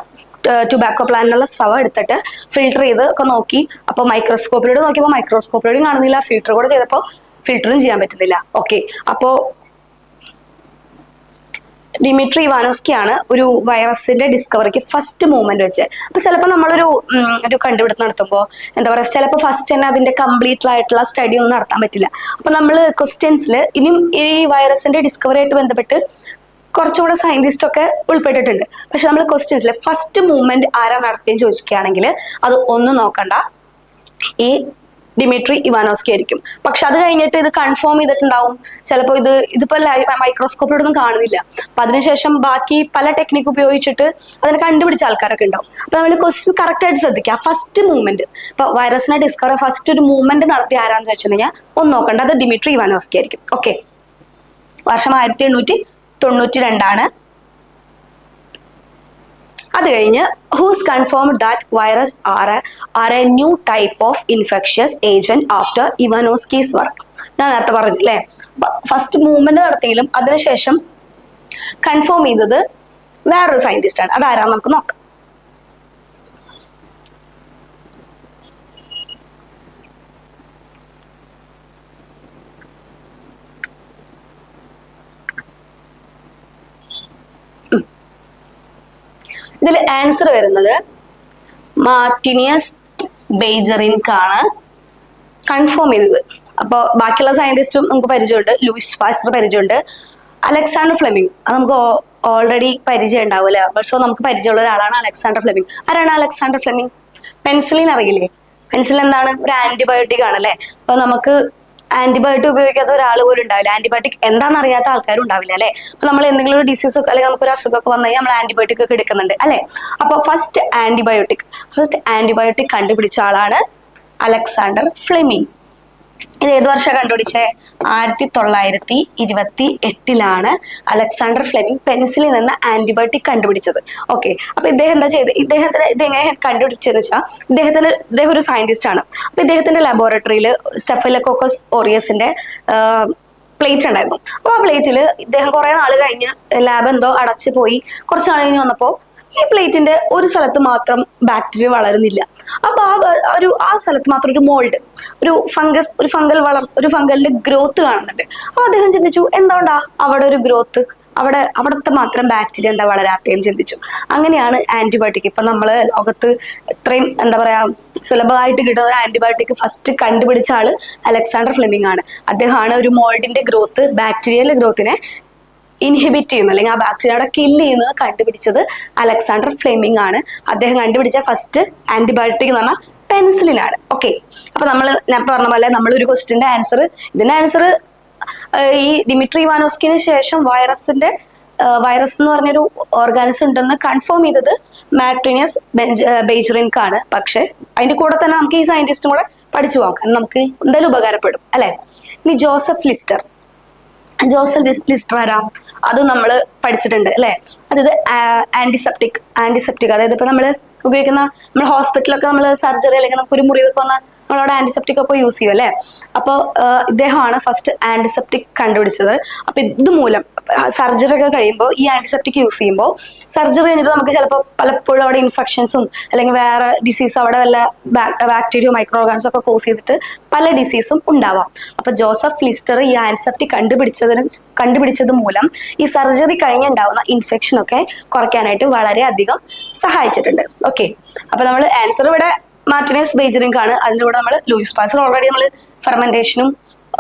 ടുബാക്കോ പ്ലാന്റിനുള്ള സ്രവം എടുത്തിട്ട് ഫിൽട്ടർ ചെയ്ത് ഒക്കെ നോക്കി. അപ്പൊ മൈക്രോസ്കോപ്പിലൂടെ നോക്കിയപ്പോൾ മൈക്രോസ്കോപ്പിലൂടെ കാണുന്നില്ല, ഫിൽട്ടർ കൂടെ ചെയ്തപ്പോൾ ഫിൽട്ടറും ചെയ്യാൻ പറ്റുന്നില്ല. ഓക്കെ, അപ്പോ ഡിമിട്രി ഇവാനോസ്കി ആണ് ഒരു വൈറസിന്റെ ഡിസ്കവറിക്ക് ഫസ്റ്റ് മൂവ്മെന്റ് വെച്ചത്. അപ്പൊ ചിലപ്പോൾ നമ്മളൊരു കണ്ടുപിടുത്തം നടത്തുമ്പോൾ എന്താ പറയുക, ചിലപ്പോൾ ഫസ്റ്റ് തന്നെ അതിന്റെ കംപ്ലീറ്റ് ആയിട്ടുള്ള സ്റ്റഡി ഒന്നും നടത്താൻ പറ്റില്ല. അപ്പൊ നമ്മൾ ക്വസ്റ്റ്യൻസിൽ ഇനിയും ഈ വൈറസിന്റെ ഡിസ്കവറി ആയിട്ട് ബന്ധപ്പെട്ട് കുറച്ചുകൂടെ സയന്റിസ്റ്റ് ഒക്കെ ഉൾപ്പെട്ടിട്ടുണ്ട്. പക്ഷെ നമ്മൾ ക്വസ്റ്റ്യൻസിൽ ഫസ്റ്റ് മൂവ്മെന്റ് ആരാ നടത്തിയെന്ന് ചോദിക്കുകയാണെങ്കിൽ അത് ഒന്നും നോക്കണ്ട, ഈ ഡിമിട്രി ഇവാനോസ്കി ആയിരിക്കും. പക്ഷെ അത് കഴിഞ്ഞിട്ട് ഇത് കൺഫേം ചെയ്തിട്ടുണ്ടാവും ചിലപ്പോൾ ഇതിപ്പോ മൈക്രോസ്കോപ്പിലൊന്നും കാണുന്നില്ല. അപ്പൊ അതിനുശേഷം ബാക്കി പല ടെക്നിക്ക് ഉപയോഗിച്ചിട്ട് അതിനെ കണ്ടുപിടിച്ച ആൾക്കാരൊക്കെ ഉണ്ടാവും. അപ്പൊ നമ്മൾ ക്വസ്റ്റ്യൻ കറക്റ്റ് ആയിട്ട് ശ്രദ്ധിക്കുക. ഫസ്റ്റ് മൂവ്മെന്റ്, ഇപ്പൊ വൈറസിനെ ഡിസ്കവർ ഫസ്റ്റ് ഒരു മൂവ്മെന്റ് നടത്തിയ ആരാന്ന് വെച്ചിട്ടുണ്ടെങ്കിൽ ഒന്ന് നോക്കണ്ട, അത് ഡിമിട്രി ഇവാനോസ്കി ആയിരിക്കും. ഓക്കെ, വർഷം 1892. അത് കഴിഞ്ഞ് who's confirmed that virus are a new type of infectious agent after Ivanovsky's work. ഞാൻ നേരത്തെ പറഞ്ഞു അല്ലേ, ഫസ്റ്റ് മൂവ്മെന്റ് നടത്തിയെങ്കിലും അതിനുശേഷം കൺഫേം ചെയ്തത് വേറൊരു സയന്റിസ്റ്റ് ആണ്. അതാരാന്ന് നമുക്ക് നോക്കാം. ഇതിൽ ആൻസർ വരുന്നത് മാർട്ടിനിയസ് ബെയ്ജറിൻക് ആണ് കൺഫേം ചെയ്തത്. അപ്പോൾ ബാക്കിയുള്ള സയന്റിസ്റ്റും നമുക്ക് പരിചയമുണ്ട്, ലൂയിസ് പാസ്റ്റർ പരിചയമുണ്ട്, അലക്സാണ്ടർ ഫ്ലെമിംഗ് അത് നമുക്ക് ഓൾറെഡി പരിചയം ഉണ്ടാവില്ല. സോ നമുക്ക് പരിചയമുള്ള ഒരാളാണ് അലക്സാണ്ടർ ഫ്ലെമിംഗ്. ആരാണ് അലക്സാണ്ടർ ഫ്ലെമിംഗ്? പെൻസിലിൻ അറിയില്ലേ? പെൻസിലിൻ എന്താണ്? ഒരു ആന്റിബയോട്ടിക് ആണല്ലേ. അപ്പൊ നമുക്ക് ആന്റിബയോട്ടിക് ഉപയോഗിക്കാത്ത ഒരാൾ പോലും ഉണ്ടാവില്ല, ആന്റിബയോട്ടിക് എന്താണെന്ന് അറിയാത്ത ആൾക്കാരും ഉണ്ടാവില്ല അല്ലെ. അപ്പൊ നമ്മൾ എന്തെങ്കിലും ഒരു ഡിസീസ് ഒക്കെ അല്ലെങ്കിൽ നമുക്കൊരു അസുഖമൊക്കെ വന്നു കഴിഞ്ഞാൽ നമ്മൾ ആന്റിബയോട്ടിക് ഒക്കെ എടുക്കുന്നുണ്ട് അല്ലെ. അപ്പൊ ഫസ്റ്റ് ആന്റിബയോട്ടിക് കണ്ടുപിടിച്ച ആളാണ് അലക്സാണ്ടർ ഫ്ലെമിംഗ്. ഇത് ഏത് വർഷം കണ്ടുപിടിച്ചേ? 1928 അലക്സാണ്ടർ ഫ്ലെമിംഗ് പെൻസിലിൻ എന്ന ആന്റിബയോട്ടിക് കണ്ടുപിടിച്ചത്. ഓക്കെ, അപ്പൊ ഇദ്ദേഹം എന്താ ചെയ്ത്, ഇത് എങ്ങനെ കണ്ടുപിടിച്ചതെന്ന് വെച്ചാൽ ഇദ്ദേഹം ഒരു സയന്റിസ്റ്റ് ആണ്. അപ്പൊ ഇദ്ദേഹത്തിന്റെ ലബോറട്ടറിയിൽ സ്റ്റെഫിലോകോക്കസ് ഓറിയസിന്റെ പ്ലേറ്റ് ഉണ്ടായിരുന്നു. അപ്പൊ ആ പ്ലേറ്റിൽ ഇദ്ദേഹം കുറെ നാൾ കഴിഞ്ഞ് ലാബ് എന്തോ അടച്ചു പോയി, കുറച്ച് നാൾ കഴിഞ്ഞ് വന്നപ്പോ ഈ പ്ലേറ്റിന്റെ ഒരു സ്ഥലത്ത് മാത്രം ബാക്ടീരിയ വളരുന്നില്ല. അപ്പൊ ആ സ്ഥലത്ത് മാത്രം ഒരു മോൾഡ്, ഒരു ഫംഗലിന്റെ ഗ്രോത്ത് കാണുന്നുണ്ട്. അപ്പൊ അദ്ദേഹം ചിന്തിച്ചു, എന്തുകൊണ്ടാ അവിടെ ഒരു ഗ്രോത്ത്, അവിടുത്തെ മാത്രം ബാക്ടീരിയ എന്താ വളരാത്തതെന്ന് ചിന്തിച്ചു. അങ്ങനെയാണ് ആന്റിബയോട്ടിക്. ഇപ്പൊ നമ്മള് ലോകത്ത് ഇത്രയും എന്താ പറയാ സുലഭമായിട്ട് കിട്ടുന്ന ഒരു ആന്റിബയോട്ടിക് ഫസ്റ്റ് കണ്ടുപിടിച്ച ആള് അലക്സാണ്ടർ ഫ്ലെമിംഗ് ആണ്. അദ്ദേഹമാണ് ഒരു മോൾഡിന്റെ ഗ്രോത്ത്, ബാക്ടീരിയൽ ഗ്രോത്തിനെ ഇൻഹിബിറ്റ് ചെയ്യുന്നു അല്ലെങ്കിൽ ആ ബാക്ടീരിയയുടെ കില്ല് ചെയ്യുന്നത് കണ്ടുപിടിച്ചത് അലക്സാണ്ടർ ഫ്ലെമിംഗ് ആണ്. അദ്ദേഹം കണ്ടുപിടിച്ച ഫസ്റ്റ് ആന്റിബയോട്ടിക് എന്ന് പറഞ്ഞാൽ പെൻസിലിൻ ആണ്. ഓക്കെ, അപ്പൊ ഞാൻ പറഞ്ഞ പോലെ നമ്മളൊരു ക്വസ്റ്റിന്റെ ആൻസർ, ഇതിന്റെ ആൻസർ ഈ ഡിമിട്രി ഇവാനോസ്കിന് ശേഷം വൈറസ് എന്ന് പറഞ്ഞൊരു ഓർഗാനിസം ഉണ്ടെന്ന് കൺഫേം ചെയ്തത് മാർട്ടിനിയസ് ബെയ്ജറിൻക് ആണ്. പക്ഷെ അതിന്റെ കൂടെ തന്നെ നമുക്ക് ഈ സയന്റിസ്റ്റും കൂടെ പഠിച്ചു പോകാം, കാരണം നമുക്ക് എന്തായാലും ഉപകാരപ്പെടും അല്ലെ. ഇനി ജോസഫ് ലിസ്റ്റർ ആരാ? അത് നമ്മൾ പഠിച്ചിട്ടുണ്ട് അല്ലെ. അതായത് ആന്റിസെപ്റ്റിക് അതായത് ഇപ്പൊ നമ്മൾ ഉപയോഗിക്കുന്ന ഹോസ്പിറ്റലൊക്കെ നമ്മൾ സർജറി അല്ലെങ്കിൽ നമുക്കൊരു മുറിവൊക്കെ വന്നാൽ നമ്മളവിടെ ആന്റിസെപ്റ്റിക് ഒക്കെ യൂസ് ചെയ്യും അല്ലെ. അപ്പോൾ ഇദ്ദേഹമാണ് ഫസ്റ്റ് ആന്റിസെപ്റ്റിക് കണ്ടുപിടിച്ചത്. അപ്പൊ ഇതുമൂലം സർജറി ഒക്കെ കഴിയുമ്പോൾ ഈ ആന്റിസെപ്റ്റിക് യൂസ് ചെയ്യുമ്പോൾ സർജറി കഴിഞ്ഞിട്ട് നമുക്ക് ചിലപ്പോൾ പലപ്പോഴും അവിടെ ഇൻഫെക്ഷൻസും അല്ലെങ്കിൽ വേറെ ഡിസീസ് അവിടെ വല്ല ബാക്ടീരിയ മൈക്രോ ഓർഗാനിസം ഒക്കെ കോസ് ചെയ്തിട്ട് പല ഡിസീസും ഉണ്ടാവാം. അപ്പൊ ജോസഫ് ലിസ്റ്റർ ഈ ആന്റിസെപ്റ്റിക് കണ്ടുപിടിച്ചത് മൂലം ഈ സർജറി കഴിഞ്ഞുണ്ടാവുന്ന ഇൻഫെക്ഷൻ ഒക്കെ കുറയ്ക്കാനായിട്ട് വളരെയധികം സഹായിച്ചിട്ടുണ്ട്. ഓക്കെ, അപ്പൊ നമ്മൾ ആൻസർ ഇവിടെ മാർട്ടിനിയസ് ബെയ്ജറിൻക് ആണ്. അതിൻ്റെ കൂടെ നമ്മൾ ലൂയിസ് പാസ്റ്റർ ഓൾറെഡി നമ്മൾ ഫെർമെന്റേഷനും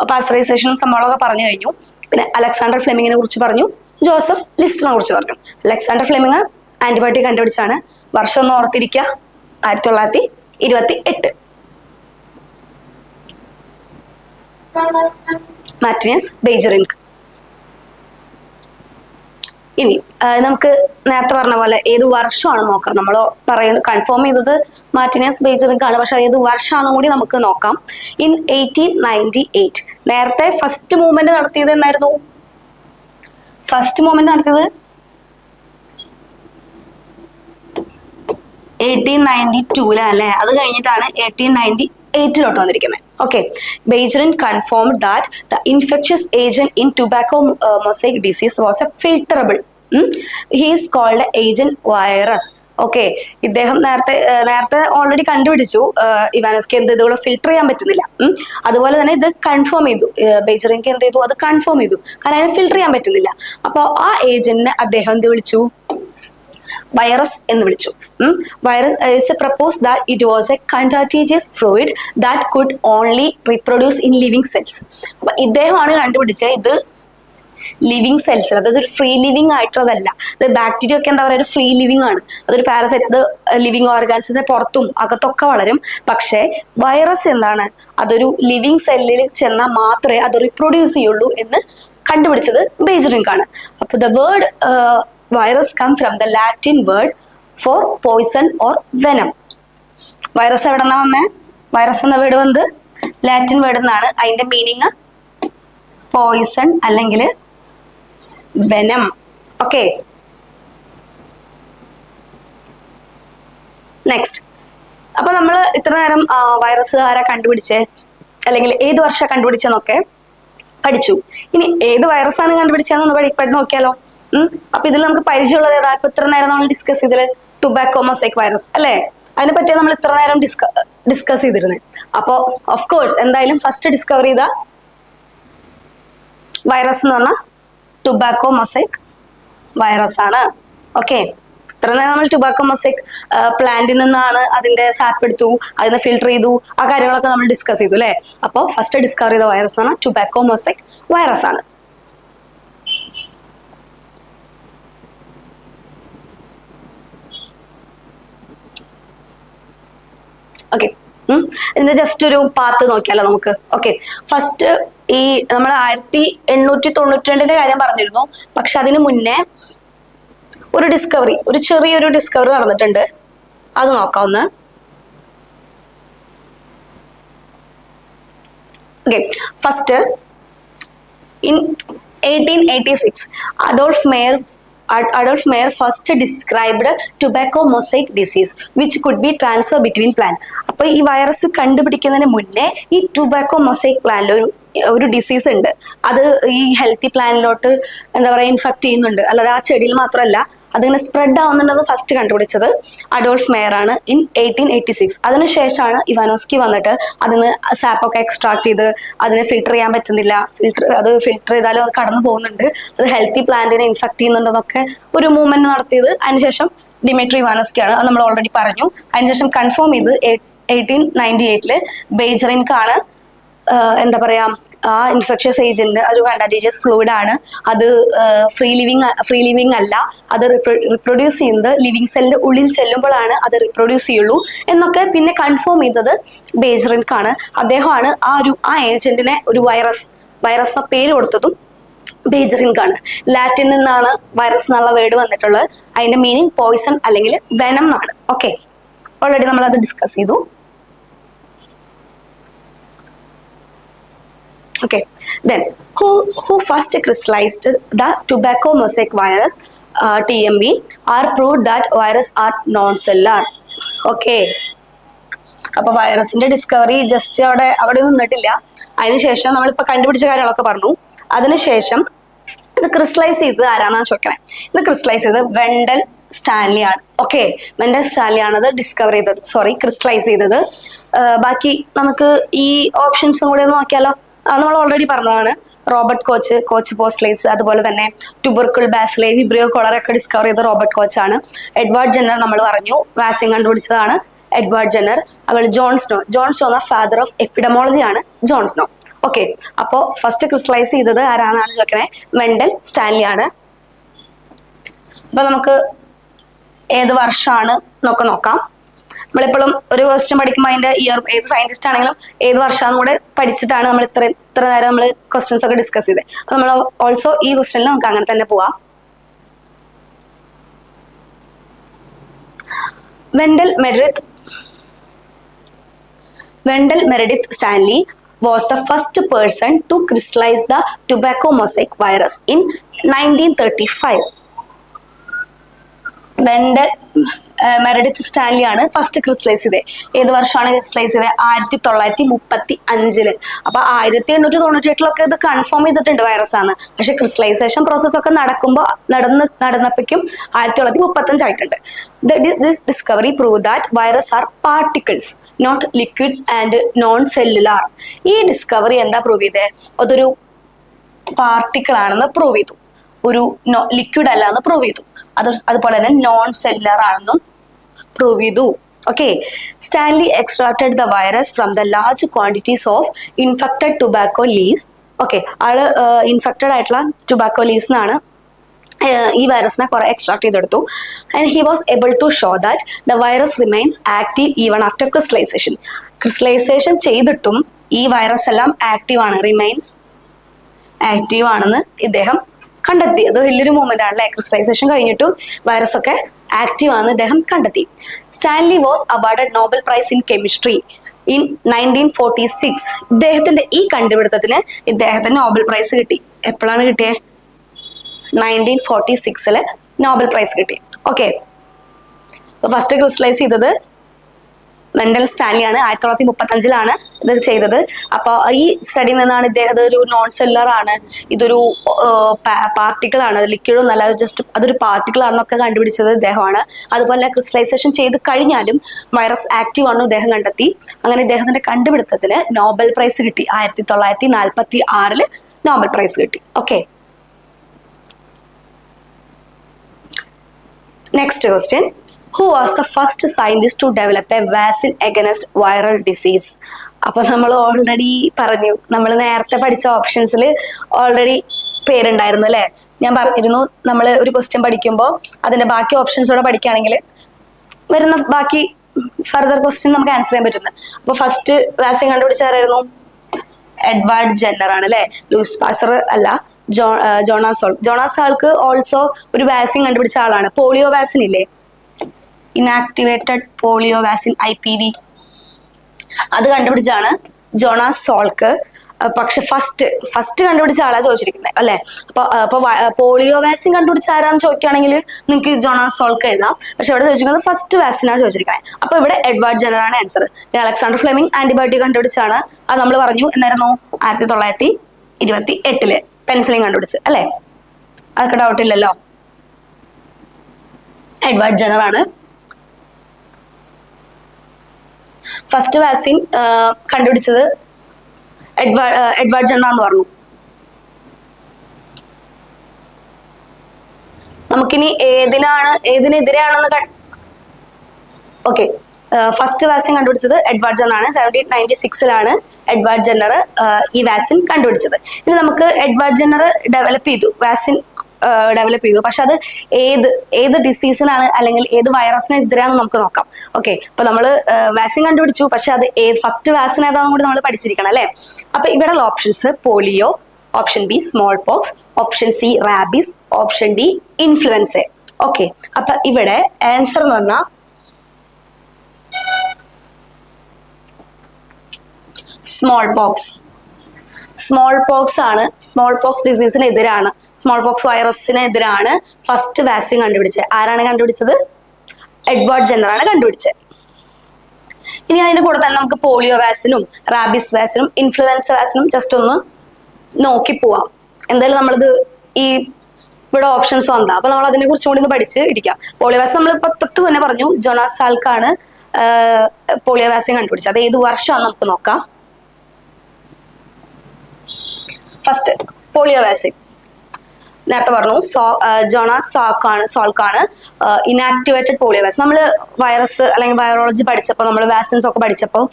പാസ്റ്ററൈസേഷനും സംഭവങ്ങളൊക്കെ പറഞ്ഞു കഴിഞ്ഞു. പിന്നെ അലക്സാണ്ടർ ഫ്ലെമിങ്ങിനെ കുറിച്ച് പറഞ്ഞു, ജോസഫ് ലിസ്റ്ററിനെ കുറിച്ച് പറഞ്ഞു. അലക്സാണ്ടർ ഫ്ലെമിങ് ആന്റിബയോട്ടിക് കണ്ടുപിടിച്ചാണ്. വർഷം ഒന്ന് ഓർത്തിരിക്കുക, 1928. മാർട്ടിനിയസ് ബെയ്ജറിൻക്. ഇനി നമുക്ക് നേരത്തെ പറഞ്ഞ പോലെ ഏത് വർഷമാണ് നോക്കാം. നമ്മൾ കൺഫേം ചെയ്തത് മാർട്ടിനിയസ് ബെയ്ജറിൻക് ആണ്, പക്ഷെ ഏത് വർഷമാണെന്നും കൂടി നമുക്ക് നോക്കാം. ഇൻ 1898 നേരത്തെ ഫസ്റ്റ് മൂവ്മെന്റ് നടത്തിയത് എന്നായിരുന്നു? ഫസ്റ്റ് മൂവ്മെന്റ് നടത്തിയത് 1892 അല്ലെ. അത് കഴിഞ്ഞിട്ടാണ് 1898 വന്നിരിക്കുന്നത്. Okay, Beigerin confirmed that the infectious agent in tobacco mosaic disease was a filterable. He is called agent virus. Okay, ഇദ്ദേഹം നേരത്തെ ഓൾറെഡി കണ്ടുപിടിച്ചു ഇവാനോസ്കി ഇതുകൂടെ ഫിൽട്ടർ ചെയ്യാൻ പറ്റുന്നില്ല. അതുപോലെ തന്നെ ഇത് കൺഫേം ചെയ്തു, ബെയ്ജറിൻക് എന്ത് ചെയ്തു, അത് കൺഫേം ചെയ്തു, കാരണം അതിനെ ഫിൽട്ടർ ചെയ്യാൻ പറ്റുന്നില്ല. അപ്പോൾ ആ ഏജന്റിനെ അദ്ദേഹം എന്ത് വിളിച്ചു? വൈറസ് എന്ന് വിളിച്ചു. Virus propose that it was a contagious fluid that could only reproduce in living cells. അപ്പൊ ഇദ്ദേഹമാണ് കണ്ടുപിടിച്ചത് ഇത് ലിവിങ് സെൽസിൽ, അതായത് ഒരു ഫ്രീ ലിവിങ് ആയിട്ടുള്ളതല്ല. അത് ബാക്ടീരിയ ഒക്കെ എന്താ പറയുക, ഒരു ഫ്രീ ലിവിങ് ആണ്, അതൊരു പാരസൈറ്റ്. അത് ലിവിങ് ഓർഗാൻസിന്റെ പുറത്തും അകത്തൊക്കെ വളരും. പക്ഷേ വൈറസ് എന്താണ്, അതൊരു ലിവിങ് സെല്ലിൽ ചെന്നാൽ മാത്രമേ അത് റിപ്രൊഡ്യൂസ് ചെയ്യുള്ളൂ എന്ന് കണ്ടുപിടിച്ചത് ബേജറിങ്ക് ആണ്. അപ്പൊ the word virus come from the Latin word for poison or venom. Virus എവിടെ നിന്നാ വന്നേ? വൈറസ് എന്ന വേർഡ് വന്നത് ലാറ്റിൻ വേർഡ് എന്നാണ്. അതിന്റെ മീനിങ് പോയിസൺ അല്ലെങ്കിൽ വെനം. Okay, next. അപ്പൊ നമ്മൾ ഇത്ര നേരം വൈറസ് ആരാ കണ്ടുപിടിച്ചേ, അല്ലെങ്കിൽ ഏത് വർഷം കണ്ടുപിടിച്ചെന്നൊക്കെ പഠിച്ചു. ഇനി ഏത് വൈറസാണ് കണ്ടുപിടിച്ചതെന്ന് പഠിച്ചു നോക്കിയാലോ. അപ്പൊ ഇതിൽ നമുക്ക് പരിചയമുള്ളത് ഏതാ? ഇപ്പൊ ഇത്ര നേരം നമ്മൾ ഡിസ്കസ് ചെയ്തത് ടുബാക്കോ മൊസൈക്ക് വൈറസ് അല്ലേ? അതിനെ പറ്റിയ നമ്മൾ ഇത്ര നേരം ഡിസ്കസ് ചെയ്തിരുന്നത്. അപ്പോ ഓഫ് കോഴ്സ് എന്തായാലും ഫസ്റ്റ് ഡിസ്കവർ ചെയ്ത വൈറസ് എന്ന് പറഞ്ഞാൽ ടുബാക്കോ മൊസൈക്ക് വൈറസ് ആണ്. ഓക്കെ, ഇത്ര നേരം നമ്മൾ ടുബാക്കോ മൊസൈക്ക് പ്ലാന്റിൽ നിന്നാണ് അതിന്റെ സാപ്പ് എടുത്തു, അതിനെ ഫിൽട്ടർ ചെയ്തു, ആ കാര്യങ്ങളൊക്കെ നമ്മൾ ഡിസ്കസ് ചെയ്തു അല്ലെ. അപ്പോൾ ഫസ്റ്റ് ഡിസ്കവർ ചെയ്ത വൈറസ് ആണ് ടുബാക്കോ മൊസൈക്ക് വൈറസ് ആണ്. ഓക്കെ, ഇതിന്റെ ജസ്റ്റ് ഒരു പാത്ത് നോക്കിയാലോ നമുക്ക്. ഓക്കെ, ഫസ്റ്റ് ഈ നമ്മൾ 1892 കാര്യം പറഞ്ഞിരുന്നു. പക്ഷെ അതിന് മുന്നേ ഒരു ചെറിയൊരു ഡിസ്കവറി നടന്നിട്ടുണ്ട്. അത് നോക്കാം ഒന്ന്. Okay, first in 1886 Adolf Meyer first described tobacco mosaic disease which could be transferred between plant. അപ്പൊ ഈ വൈറസ് കണ്ടുപിടിക്കുന്നതിന് മുന്നേ ഈ ടുബാക്കോ മൊസൈക് പ്ലാന്റിൽ ഒരു ഡിസീസ് ഉണ്ട്. അത് ഈ ഹെൽത്തി പ്ലാന്റിലോട്ട് എന്താ പറയുക ഇൻഫെക്ട് ചെയ്യുന്നുണ്ട്. അല്ലാതെ ആ ചെടിയിൽ മാത്രമല്ല, അതിങ്ങനെ സ്പ്രെഡ് ആവുന്നുണ്ടെന്ന് ഫസ്റ്റ് കണ്ടുപിടിച്ചത് അഡോൾഫ് മേയർ ആണ് ഇൻ 1886. അതിനുശേഷമാണ് ഇവാനോസ്കി വന്നിട്ട് അതിന് സാപ്പൊക്കെ എക്സ്ട്രാക്ട് ചെയ്ത് അതിനെ ഫിൽട്ടർ ചെയ്യാൻ പറ്റുന്നില്ല, അത് ഫിൽട്ടർ ചെയ്താലും അത് കടന്നു പോകുന്നുണ്ട്, അത് ഹെൽത്തി പ്ലാന്റിനെ ഇൻഫെക്ട് ചെയ്യുന്നുണ്ടെന്നൊക്കെ ഒരു മൂവ്മെന്റ് നടത്തിയത് അതിനുശേഷം ഡിമിട്രി ഇവാനോസ്കി ആണ്. അത് നമ്മൾ ഓൾറെഡി പറഞ്ഞു. അതിനുശേഷം കൺഫേം ചെയ്ത് 1898 ബേജറിങ്ക് ആണ് എന്താ പറയാ ആ ഇൻഫെക്ഷ്യസ് ഏജന്റ്, ഒരു കണ്ടാജിയസ് ഫ്ലൂയിഡ് ആണ്. അത് ഫ്രീ ലിവിങ് അല്ല, അത് റിപ്രൊഡ്യൂസ് ചെയ്യുന്നത് ലിവിങ് സെല്ലിന്റെ ഉള്ളിൽ ചെല്ലുമ്പോഴാണ് അത് റിപ്രൊഡ്യൂസ് ചെയ്യുള്ളൂ എന്നൊക്കെ പിന്നെ കൺഫേം ചെയ്തത് ബേജറിങ്ക് ആണ്. അദ്ദേഹമാണ് ആ ഏജന്റിനെ ഒരു വൈറസ് എന്ന പേര് കൊടുത്തതും ബേജറിങ്ക് ആണ്. ലാറ്റിൻ നിന്നാണ് വൈറസ് എന്നുള്ള വേർഡ് വന്നിട്ടുള്ളത്. അതിന്റെ മീനിങ് പോയിസൺ അല്ലെങ്കിൽ വെനം എന്നാണ്. ഓക്കെ, ഓൾറെഡി നമ്മൾ അത് ഡിസ്കസ് ചെയ്തു. Okay, then who first crystallized the tobacco mosaic virus TMV or proved that virus are non-cellular? Okay, അപ്പൊ വൈറസിന്റെ ഡിസ്കവറി ജസ്റ്റ് അവിടെ നിന്നിട്ടില്ല. അതിനുശേഷം നമ്മളിപ്പോ കണ്ടുപിടിച്ച കാര്യങ്ങളൊക്കെ പറഞ്ഞു. അതിനുശേഷം ഇത് ക്രിസ്റ്റലൈസ് ചെയ്തത് ആരാന്നാണ് ചോദിക്കണേ. ഇത് ക്രിസ്റ്റലൈസ് ചെയ്തത് വെൻഡൽ സ്റ്റാൻലി ആണ്. ഓക്കെ, വെൻഡൽ സ്റ്റാൻലി ആണ് അത് ക്രിസ്റ്റലൈസ് ചെയ്തത്. ബാക്കി നമുക്ക് ഈ ഓപ്ഷൻസും കൂടെ ഒന്ന് നോക്കിയാലോ. നമ്മൾ ഓൾറെഡി പറഞ്ഞതാണ്. റോബർട്ട് കോച്ച് പോസ്റ്റ്ലേറ്റ്സ്, അതുപോലെ തന്നെ ട്യൂബർക്കിൾ, ബാസിലെ, വിബ്രിയോ കോളറൊക്കെ ഡിസ്കവർ ചെയ്ത റോബർട്ട് കോച്ച് ആണ്. എഡ്വാർഡ് ജെന്നർ നമ്മൾ പറഞ്ഞു, വാക്സിൻ കണ്ടുപിടിച്ചതാണ് എഡ്വാർഡ് ജെന്നർ. അതുപോലെ John snow father of epidemiology ആണ് ജോൺ സ്നോ. ഓക്കെ, അപ്പോ ഫസ്റ്റ് ക്രിസ്റ്റലൈസ് ചെയ്തത് ആരാണെന്നാണ് ചോദിക്കണേ, വെൻഡൽ സ്റ്റാൻലി ആണ്. അപ്പൊ നമുക്ക് ഏത് വർഷമാണ് നോക്കാം. നമ്മളിപ്പോഴും ഒരു ക്വസ്റ്റ്യൻ പഠിക്കുമ്പോൾ അതിന്റെ ഇയർ, ഏത് സയന്റിസ്റ്റ് ആണെങ്കിലും ഏത് വർഷമാണെന്ന് കൂടെ പഠിച്ചിട്ടാണ് നമ്മൾ ഇത്ര നേരം നമ്മൾ ക്വസ്റ്റ്യൻസ് ഒക്കെ ഡിസ്കസ് ചെയ്തത്. അപ്പൊ നമ്മൾ ഓൾസോ ഈ ക്വസ്റ്റ്യനിൽ നമുക്ക് അങ്ങനെ തന്നെ പോവാം. Wendell Meredith Stanley was the first person to crystallize the tobacco mosaic virus in 1935. Wendell Meredith Stanley ആണ് ഫസ്റ്റ് ക്രിസ്റ്റലൈസ് ചെയ്തത്. ഏത് വർഷമാണ് ക്രിസ്റ്റലൈസ് ചെയ്തത്? 1935. അപ്പൊ 1898 ഇത് കൺഫേം ചെയ്തിട്ടുണ്ട് വൈറസ് ആണ്. പക്ഷെ ക്രിസ്റ്റലൈസേഷൻ പ്രോസസ് ഒക്കെ നടന്നപ്പോഴേക്കും 1935 ആയിട്ടുണ്ട്. This discovery proved that virus are particles, not liquids and non-cellular. ഈ ഡിസ്കവറി എന്താ പ്രൂവ് ചെയ്തത്? അതൊരു പാർട്ടിക്കിൾ ആണെന്ന് പ്രൂവ് ചെയ്തു, ഒരു ലിക്വിഡ് അല്ല എന്ന് പ്രൂവ് ചെയ്തു. അതുപോലെ തന്നെ നോൺ സെല്ലുലാർ ആണെന്നും പ്രൂവ് ചെയ്തു. Okay, Stanley extracted the virus from the large quantities of infected tobacco leaves okay, ആള് ഇൻഫെക്റ്റഡ് ആയിട്ടുള്ള ടുബാക്കോ ലീവ്സ് എന്നാണ് ഈ വൈറസിനെ കുറെ എക്സ്ട്രാക്ട് ചെയ്തെടുത്തു. And he was able to show that the virus remains active even after crystallization. Crystallization ചെയ്തിട്ടും ഈ വൈറസ് എല്ലാം ആക്റ്റീവ് ആണ്, റിമൈൻസ് ആക്റ്റീവ് ആണെന്ന് ഇദ്ദേഹം കണ്ടെത്തി. അത് വലിയൊരു മൂവ്മെന്റ് ആണ് അല്ലെ, ക്രിസ്റ്റലൈസേഷൻ കഴിഞ്ഞിട്ടും വൈറസ് ഒക്കെ ആക്റ്റീവ് ആണെന്ന് ഇദ്ദേഹം കണ്ടെത്തി. Stanley was awarded Nobel prize in chemistry in 1946. ഇദ്ദേഹത്തിന്റെ ഈ കണ്ടുപിടുത്തത്തിന് ഇദ്ദേഹത്തിന് നോബൽ പ്രൈസ് കിട്ടി. എപ്പോഴാണ് കിട്ടിയത്? 1946 നോബൽ പ്രൈസ് കിട്ടി. ഓക്കെ, ഫസ്റ്റ് ക്രിസ്റ്റലൈസ് ചെയ്തത് വെൻഡൽ സ്റ്റാൻലി ആണ്. 1935 ഇത് ചെയ്തത്. അപ്പൊ ഈ സ്റ്റഡിയിൽ നിന്നാണ് ഇദ്ദേഹം ഒരു നോൺ സെല്ലുലർ ആണ്, ഇതൊരു പാർട്ടിക്കിൾ ആണ്, ലിക്വിഡും നല്ല ജസ്റ്റ് അതൊരു പാർട്ടിക്കിൾ ആണെന്നൊക്കെ കണ്ടുപിടിച്ചത് ഇദ്ദേഹമാണ്. അതുപോലെ ക്രിസ്റ്റലൈസേഷൻ ചെയ്ത് കഴിഞ്ഞാലും വൈറസ് ആക്റ്റീവ് ആണെന്ന് ഇദ്ദേഹം കണ്ടെത്തി. അങ്ങനെ ഇദ്ദേഹത്തിന്റെ കണ്ടുപിടുത്തത്തിന് നോബൽ പ്രൈസ് കിട്ടി. 1946 നോബൽ പ്രൈസ് കിട്ടി. Okay, next question. Who was the first scientist to develop a vaccine against viral disease? അപ്പൊ നമ്മൾ ഓൾറെഡി പറഞ്ഞു, നമ്മൾ നേരത്തെ പഠിച്ച ഓപ്ഷൻസിൽ ഓൾറെഡി പേരുണ്ടായിരുന്നു അല്ലെ. ഞാൻ പറഞ്ഞിരുന്നു നമ്മൾ ഒരു ക്വസ്റ്റ്യൻ പഠിക്കുമ്പോൾ അതിന്റെ ബാക്കി ഓപ്ഷൻസോടെ പഠിക്കുകയാണെങ്കിൽ വരുന്ന ബാക്കി ഫർദർ ക്വസ്റ്റ്യൻ നമുക്ക് ആൻസർ ചെയ്യാൻ പറ്റുന്നത്. അപ്പൊ ഫസ്റ്റ് വാക്സിൻ കണ്ടുപിടിച്ചാരായിരുന്നു? എഡ്വാർഡ് ജെന്നർ ആണ് അല്ലെ, ലൂയിസ് പാസ്റ്റർ അല്ല. ജോണാസ് സാൾക്ക്. ജോണാസ് സാൾക്ക് ഓൾസോ ഒരു വാക്സിൻ കണ്ടുപിടിച്ച ആളാണ്. പോളിയോ വാക്സിൻ ഇല്ലേ, ഇനാക്ടിവേറ്റഡ് പോളിയോ വാക്സിൻ IPV, അത് കണ്ടുപിടിച്ചാണ് ജോണാസ് സോൾക്ക്. പക്ഷെ ഫസ്റ്റ് കണ്ടുപിടിച്ച ആളാ ചോദിച്ചിരിക്കുന്നത് അല്ലെ. അപ്പൊ പോളിയോ വാക്സിൻ കണ്ടുപിടിച്ച ആരാന്ന് ചോദിക്കുകയാണെങ്കിൽ നിങ്ങൾക്ക് ജോണാസ് സോൾക്ക് എഴുതാം. പക്ഷെ ഇവിടെ ചോദിച്ചിരിക്കുന്നത് ഫസ്റ്റ് വാക്സിനാണ് ചോദിച്ചിരിക്കുന്നത്. അപ്പൊ ഇവിടെ എഡ്വാർഡ് ജെന്നർ ആണ് ആൻസർ. അലക്സാണ്ടർ ഫ്ലെമിംഗ് ആന്റിബയോട്ടിക് കണ്ടുപിടിച്ചാണ്. അത് നമ്മൾ പറഞ്ഞു എന്നായിരുന്നു 1928 പെൻസിലിൻ കണ്ടുപിടിച്ച് അല്ലെ. അതൊക്കെ ഡൗട്ട് ഇല്ലല്ലോ. എഡ്വാർഡ് ജെന്നർ ആണ് ഫസ്റ്റ് വാക്സിൻ കണ്ടുപിടിച്ചത്. എഡ്വാർഡ് ജെന്നർ എന്ന് പറഞ്ഞു. നമുക്കിനി ഏതിനെതിരെയാണെന്ന് ഓക്കെ, ഫസ്റ്റ് വാക്സിൻ കണ്ടുപിടിച്ചത് എഡ്വാർഡ് ജെന്നർ ആണ്. 1796 എഡ്വാർഡ് ജെന്നർ ഈ വാക്സിൻ കണ്ടുപിടിച്ചത്. ഇനി നമുക്ക് എഡ്വാർഡ് ജെന്നർ വാക്സിൻ ഡെവലപ്പ് ചെയ്തു. പക്ഷെ അത് ഏത് ഡിസീസിനാണ് അല്ലെങ്കിൽ ഏത് വൈറസിനെതിരാണെന്ന് നമുക്ക് നോക്കാം. ഓക്കെ, അപ്പൊ നമ്മള് വാക്സിൻ കണ്ടുപിടിച്ചു, പക്ഷെ അത് ഫസ്റ്റ് വാക്സിൻ ഏതാണെന്നും കൂടി നമ്മൾ പഠിച്ചിരിക്കണം അല്ലെ. അപ്പൊ ഇവിടെയുള്ള options polio, option B smallpox, option C rabies, option D influenza. Okay, അപ്പൊ ഇവിടെ ആൻസർ എന്ന് പറഞ്ഞാൽ സ്മോൾ പോക്സ്. സ്മോൾ പോക്സ് ആണ്. സ്മോൾ പോക്സ് ഡിസീസിനെതിരാണ്, സ്മോൾ പോക്സ് വൈറസിനെതിരാണ് ഫസ്റ്റ് വാക്സിൻ കണ്ടുപിടിച്ചത്. ആരാണ് കണ്ടുപിടിച്ചത്? എഡ്വാർഡ് ജെന്നർ ആണ് കണ്ടുപിടിച്ചത്. ഇനി അതിന്റെ കൂടെ തന്നെ നമുക്ക് പോളിയോ വാക്സിനും റാബീസ് വാക്സിനും ഇൻഫ്ലുവൻസ വാക്സിനും ജസ്റ്റ് ഒന്ന് നോക്കി പോവാം. എന്തായാലും നമ്മളിത് ഇവിടെ ഓപ്ഷൻസ് വന്നാ അപ്പൊ നമ്മൾ അതിനെ കുറിച്ചും കൂടി ഒന്ന് പഠിച്ച് ഇരിക്കാം. പോളിയോ വാക്സിൻ നമ്മളിപ്പോ തൊട്ട് തന്നെ പറഞ്ഞു, ജോണാസ് സാൾക്കാണ് പോളിയോ വാക്സിൻ കണ്ടുപിടിച്ചത്. അത് ഏത് വർഷമാണെന്ന് നമുക്ക് നോക്കാം. ഫസ്റ്റ് പോളിയോ വാക്സിൻ നേരത്തെ പറഞ്ഞു ജോണാസ് സോൾക്കാണ് ഇനാക്ടിവേറ്റഡ് പോളിയോ വാക്സിൻ. നമ്മൾ വൈറസ് അല്ലെങ്കിൽ വൈറോളജി പഠിച്ചപ്പോൾ നമ്മൾ വാക്സിൻസ് ഒക്കെ പഠിച്ചപ്പോൾ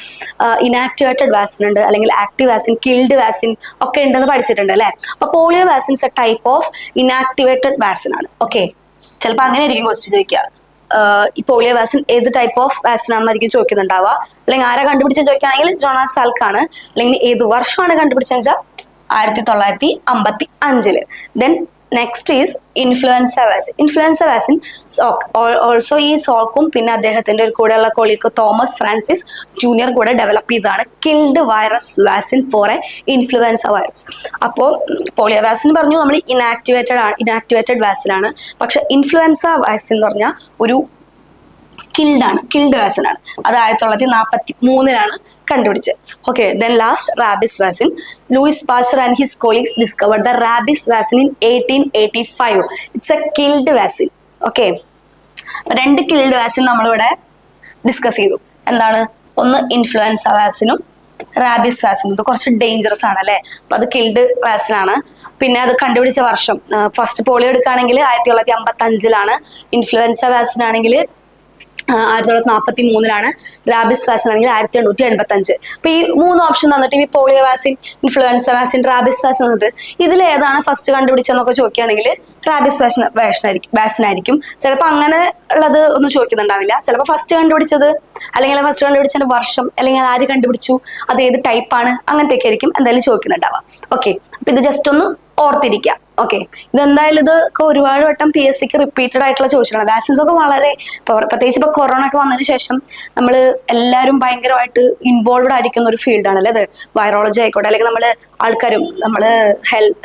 ഇനാക്ടിവേറ്റഡ് വാക്സിൻ ഉണ്ട്, അല്ലെങ്കിൽ ആക്റ്റീവ് വാക്സിൻ, കിൽഡ് വാക്സിൻ ഒക്കെ ഉണ്ടെന്ന് പഠിച്ചിട്ടുണ്ട് അല്ലെ. അപ്പൊ polio vaccines A type of inactivated vaccine ആണ്. ഓക്കെ, ചിലപ്പോൾ അങ്ങനെ ആയിരിക്കും ക്വസ്റ്റ്യൻ ചോദിക്കുക. ഈ പോളിയോ വാക്സിൻ ഏത് ടൈപ്പ് ഓഫ് വാക്സിൻ ആണെന്നായിരിക്കും ചോദിക്കുന്നുണ്ടാവുക. അല്ലെങ്കിൽ ആരാ കണ്ടുപിടിച്ചെന്ന് ചോദിക്കുകയാണെങ്കിൽ ജോണാസ് സാൾക്കാണ്. അല്ലെങ്കിൽ ഏത് വർഷമാണ് കണ്ടുപിടിച്ചതെന്ന് വെച്ചാൽ 1955. Then next is influenza vaccine. Influenza vaccine also ഈ സോൾക്കും പിന്നെ അദ്ദേഹത്തിന്റെ ഒരു കൂടെയുള്ള കൊളീഗ് തോമസ് ഫ്രാൻസിസ് ജൂനിയർ കൂടെ ഡെവലപ്പ് ചെയ്തതാണ് killed virus vaccine for a influenza virus. അപ്പോൾ പോളിയോ വാക്സിൻ പറഞ്ഞു നമ്മൾ ഇനാക്ടിവേറ്റഡ് വാക്സിൻ ആണ്. പക്ഷെ ഇൻഫ്ലുവൻസ വാക്സിൻ എന്ന് പറഞ്ഞാൽ ഒരു കിൽഡ് വാക്സിൻ ആണ്. അത് 1943 കണ്ടുപിടിച്ചത്. Okay, then last rabies vaccine. Louis Pasteur and his colleagues discovered the rabies vaccine in 1885. It's A killed vaccine. Okay, 2 killed vaccine നമ്മളിവിടെ ഡിസ്കസ് ചെയ്തു. എന്താണ്? ഒന്ന് ഇൻഫ്ലുവൻസ വാക്സിനും റാബീസ് വാക്സിനും. ഇത് കുറച്ച് ഡേഞ്ചറസ് ആണ് അല്ലെ. അപ്പൊ അത് കിൽഡ് വാക്സിൻ ആണ്. പിന്നെ അത് കണ്ടുപിടിച്ച വർഷം ഫസ്റ്റ് പോളിയോ എടുക്കുകയാണെങ്കിൽ 1955. ഇൻഫ്ലുവൻസ വാക്സിൻ ആണെങ്കിൽ 1943 റാബിസ് വാക്സിൻ ആണെങ്കിൽ 1885. അപ്പൊ ഈ 3 ഓപ്ഷൻ തന്നിട്ട് ഈ polio vaccine, influenza vaccine, rabies vaccine തന്നിട്ട് ഇതിൽ ഏതാണ് ഫസ്റ്റ് കണ്ടുപിടിച്ചെന്നൊക്കെ ചോദിക്കുകയാണെങ്കിൽ റാബിസ് വാക്സിൻ ആയിരിക്കും. ചിലപ്പോൾ അങ്ങനെ ഉള്ളത് ഒന്നും ചോദിക്കുന്നുണ്ടാവില്ല. ചിലപ്പോൾ ഫസ്റ്റ് കണ്ടുപിടിച്ചത്, അല്ലെങ്കിൽ ഫസ്റ്റ് കണ്ടുപിടിച്ചതിന്റെ വർഷം, അല്ലെങ്കിൽ ആര് കണ്ടുപിടിച്ചു, അത് ഏത് ടൈപ്പാണ്, അങ്ങനത്തെയൊക്കെ ആയിരിക്കും എന്തായാലും ചോദിക്കുന്നുണ്ടാവുക. ഓക്കെ, അപ്പൊ ഇത് ജസ്റ്റ് ഒന്ന് ഓർത്തിരിക്കുക. ഓക്കെ, ഇതെന്തായാലും ഇതൊക്കെ ഒരുപാട് വട്ടം PSCക്ക് റിപ്പീറ്റഡ് ആയിട്ടുള്ള ചോദിച്ചിട്ടുണ്ട്. വാക്സിൻസ് ഒക്കെ വളരെ, പ്രത്യേകിച്ച് ഇപ്പൊ കൊറോണ ഒക്കെ വന്നതിന് ശേഷം നമ്മൾ എല്ലാവരും ഭയങ്കരമായിട്ട് ഇൻവോൾവ്ഡ് ആയിരിക്കുന്ന ഒരു ഫീൽഡാണല്ലേ അത്. വൈറോളജി ആയിക്കോട്ടെ, അല്ലെങ്കിൽ നമ്മള്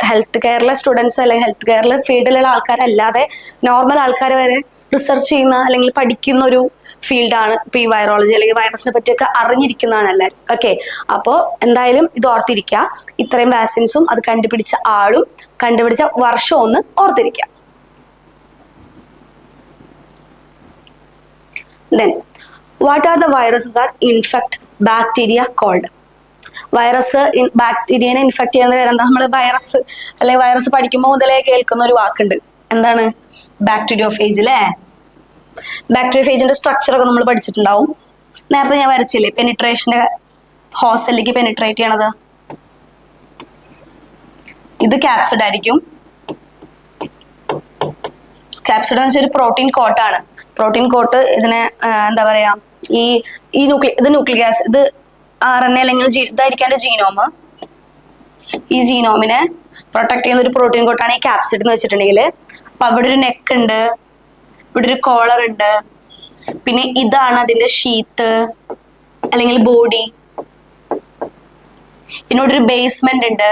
ഹെൽത്ത് കെയറിലെ സ്റ്റുഡൻസ്, അല്ലെങ്കിൽ ഹെൽത്ത് കെയറിലെ ഫീൽഡിലുള്ള ആൾക്കാരല്ലാതെ നോർമൽ ആൾക്കാർ വരെ റിസർച്ച് ചെയ്യുന്ന അല്ലെങ്കിൽ പഠിക്കുന്ന ഒരു ഫീൽഡാണ് ഇപ്പൊ ഈ വൈറോളജി, അല്ലെങ്കിൽ വൈറസിനെ പറ്റിയൊക്കെ അറിഞ്ഞിരിക്കുന്നതാണ് എല്ലാവരും. ഓക്കെ, അപ്പോൾ എന്തായാലും ഇത് ഓർത്തിരിക്കുക. ഇത്രയും വാക്സിൻസും അത് കണ്ടുപിടിച്ച ആളും കണ്ടുപിടിച്ച വർഷം ഒന്ന് ഓർത്തിരിക്കുക. Then, what are the viruses that infect bacteria called? Virus ബാക്ടീരിയനെ ഇൻഫെക്ട് ചെയ്യുന്ന പേരെന്താ? നമ്മൾ വൈറസ് അല്ലെങ്കിൽ വൈറസ് പഠിക്കുമ്പോൾ മുതലേ കേൾക്കുന്ന ഒരു വാക്കുണ്ട്. എന്താണ്? ബാക്ടീരിയോഫേജ് അല്ലേ? ബാക്ടീരിയോഫേജിന്റെ സ്ട്രക്ചർ ഒക്കെ നമ്മൾ പഠിച്ചിട്ടുണ്ടാവും. നേരത്തെ ഞാൻ വരച്ചില്ലേ, പെനിട്രേഷന്റെ ഹോസ്റ്റലിലേക്ക് പെനിട്രേറ്റ് ചെയ്യണത്. ഇത് ക്യാപ്സിഡ് ആയിരിക്കും. ക്യാപ്സിഡ് എന്ന് വെച്ചാൽ ഒരു പ്രോട്ടീൻ കോട്ടാണ്. പ്രോട്ടീൻ കോട്ട് ഇതിനെ എന്താ പറയാ, ഇത് ന്യൂക്ലിക് ആസിഡ്, ഇത് RNA അല്ലെങ്കിൽ ഇതായിരിക്കാം ജീനോമ്. ഈ ജീനോമിനെ പ്രൊട്ടക്ട് ചെയ്യുന്ന ഒരു പ്രോട്ടീൻ കോട്ടാണ് ഈ ക്യാപ്സിഡ് എന്ന് വെച്ചിട്ടുണ്ടെങ്കിൽ. അപ്പൊ അവിടെ ഒരു നെക്ക് ഉണ്ട്, ഇവിടെ ഒരു കോളർ ഉണ്ട്, പിന്നെ ഇതാണ് അതിന്റെ ഷീത്ത് അല്ലെങ്കിൽ ബോഡി, പിന്നെ ഇവിടെ ഒരു ബേസ്മെന്റ് ഉണ്ട്,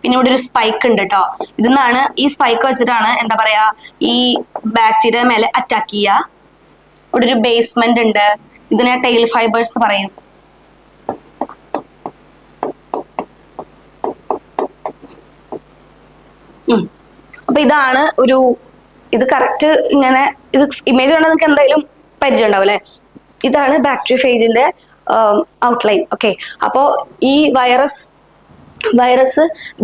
പിന്നെ ഇവിടെ ഒരു സ്പൈക്ക് ഉണ്ട് കേട്ടോ. ഇതെന്നാണ്, ഈ സ്പൈക്ക് വെച്ചിട്ടാണ് എന്താ പറയാ ഈ ബാക്ടീരിയ മേലെ അറ്റാക്ക് ചെയ്യുക. ഇവിടെ ഒരു ബേസ്മെന്റ് ഉണ്ട്, ഇതിനെ ടെയിൽ ഫൈബേഴ്സ് എന്ന് പറയും. അപ്പൊ ഇതാണ് ഇത് കറക്റ്റ് ഇങ്ങനെ, ഇത് ഇമേജ് കണ്ടാൽ നിങ്ങൾക്ക് എന്തായാലും പരിചയം ഉണ്ടാവും അല്ലെ. ഇതാണ് ബാക്ടീരിയോഫേജിന്റെ ഔട്ട്ലൈൻ. ഓക്കെ, അപ്പോ ഈ വൈറസ്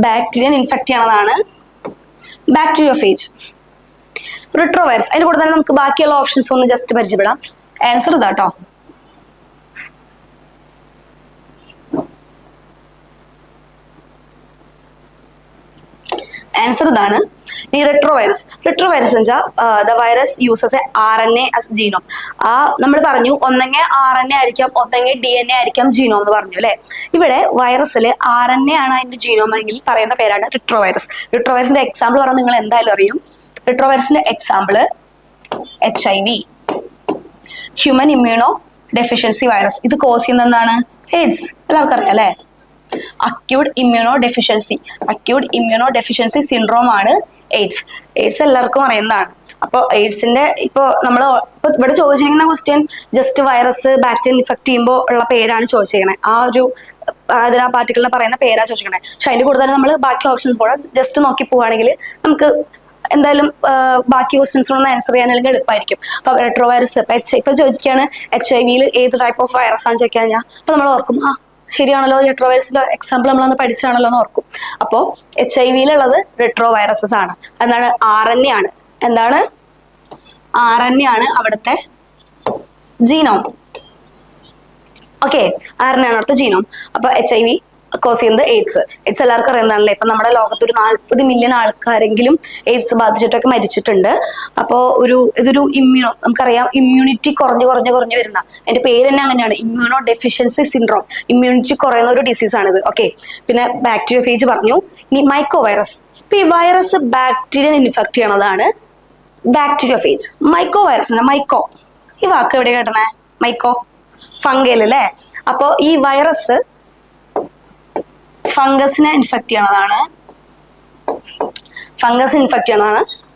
ബാക്ടീരിയൻ ഇൻഫെക്ട് ചെയ്യണതാണ് ബാക്ടീരിയോഫേജ്. റിട്രോവൈറസ്, അതിന്റെ കൂടെ തന്നെ നമുക്ക് ബാക്കിയുള്ള ഓപ്ഷൻസ് ഒന്ന് ജസ്റ്റ് പരിചയപ്പെടാം. ആൻസർ ഇതാട്ടോ. ആൻസർ ഇതാണ്. ഈ റിട്രോവൈറസ് എന്ന് വെച്ചാൽ the virus uses A RNA as genome. നമ്മൾ പറഞ്ഞു ഒന്നെങ്കിൽ RNA ആയിരിക്കാം, ഒന്നെങ്കിൽ DNA ആയിരിക്കാം ജീനോം എന്ന് പറഞ്ഞു അല്ലെ. ഇവിടെ വൈറസിൽ RNA ആണ് അതിന്റെ ജീനോം എങ്കിൽ പറയുന്ന പേരാണ് റിട്രോവൈറസ്. റിട്രോവൈറസിന്റെ എക്സാമ്പിൾ പറഞ്ഞാൽ നിങ്ങൾ എന്തായാലും അറിയും. റിട്രോവൈറസിന്റെ example HIV, human immunodeficiency virus. ഇത് കോസ് ചെയ്യുന്ന എന്താണ്? എയ്ഡ്സ്. എല്ലാവർക്കും അറിയാം അല്ലെ. അക്യൂട്ട് ഇമ്മ്യൂണോ ഡെഫിഷ്യൻസി സിൻഡ്രോം ആണ് എയ്ഡ്സ് എല്ലാവർക്കും അറിയുന്നതാണ്. അപ്പോൾ എയ്ഡ്സിന്റെ ഇപ്പൊ ഇവിടെ ചോദിച്ചിരിക്കുന്ന question just virus bacteria infect ചെയ്യുമ്പോൾ ഉള്ള പേരാണ് ചോദിച്ചിരിക്കുന്നത്. ആ പാർട്ടിക്കിളിനെ പറയുന്ന പേരാ ചോദിച്ചിരിക്കണേ. പക്ഷെ അതിന്റെ കൂടുതൽ നമ്മൾ ബാക്കി ഓപ്ഷൻസ് കൂടെ ജസ്റ്റ് നോക്കി പോവുകയാണെങ്കിൽ നമുക്ക് എന്തായാലും ബാക്കി ക്വസ്റ്റ്യൻസിനൊന്ന് ആൻസർ ചെയ്യാനെങ്കിൽ എളുപ്പമായിരിക്കും. അപ്പൊ റെട്രോവൈറസ് ഇപ്പൊ ചോദിക്കുകയാണ് HIV ഏത് ടൈപ്പ് ഓഫ് വൈറസ് ആണ് ചോദിക്കാൻ ഞാൻ, അപ്പൊ നമ്മൾ ഓർക്കും ശരിയാണല്ലോ, റെട്രോവൈറസിന്റെ എക്സാമ്പിൾ നമ്മളന്ന് പഠിച്ചാണല്ലോ എന്ന് ഓർക്കും. അപ്പോ HIV റെട്രോവൈറസസ് ആണ്. എന്താണ്? RNA ആണ്. എന്താണ്? RNA ആണ് അവിടുത്തെ ജീനോം. ഓക്കെ, RNA ആണ് അവിടുത്തെ ജീനോം. അപ്പൊ HIV കോസ് ചെയ്യുന്നത് എയ്ഡ്സ് എല്ലാവർക്കും അറിയുന്നതാണല്ലേ. ഇപ്പൊ നമ്മുടെ ലോകത്ത് ഒരു 40 മില്യൺ ആൾക്കാരെങ്കിലും എയ്ഡ്സ് ബാധിച്ചിട്ടൊക്കെ മരിച്ചിട്ടുണ്ട്. അപ്പോ ഇതൊരു നമുക്കറിയാം ഇമ്മ്യൂണിറ്റി കുറഞ്ഞു വരുന്ന, അതിന്റെ പേര് തന്നെ അങ്ങനെയാണ്, ഇമ്മ്യൂണോ ഡെഫിഷ്യൻസി സിൻഡ്രോം. ഇമ്മ്യൂണിറ്റി കുറയുന്ന ഒരു ഡിസീസ് ആണിത്. ഓക്കെ, പിന്നെ ബാക്ടീരിയോഫേജ് പറഞ്ഞു. ഇനി മൈക്കോവൈറസ്. ഇപ്പൊ ഈ വൈറസ് ബാക്ടീരിയൻ ഇൻഫെക്ട് ചെയ്യണതാണ് ബാക്ടീരിയോഫേജ്. മൈക്കോ ഈ വാക്ക് എവിടെ കേട്ടണേ? മൈക്കോ, ഫംഗൽ അല്ലേ. അപ്പോ ഈ വൈറസ് ഫംഗസിനെ ഇൻഫെക്ട് ചെയ്യണതാണ്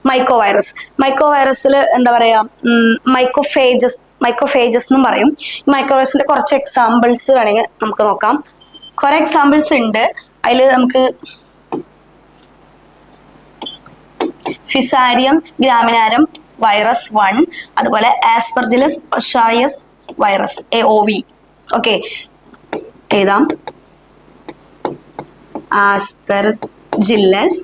മൈക്കോവൈറസിൽ എന്താ പറയാ, മൈക്കോഫേജസ് എന്നും പറയും. ഈ മൈക്കോവൈറസിന്റെ കുറച്ച് എക്സാമ്പിൾസ് വേണമെങ്കിൽ നമുക്ക് നോക്കാം. കുറെ എക്സാമ്പിൾസ് ഉണ്ട്. അതിൽ നമുക്ക് ഫിസാരിയം ഗ്രാമിനാരം വൈറസ് 1, അതുപോലെ ആസ്പെർജിലസ് ഒഷായസ് വൈറസ് AOV. ഓക്കെ, എഴുതാം. Aspergillus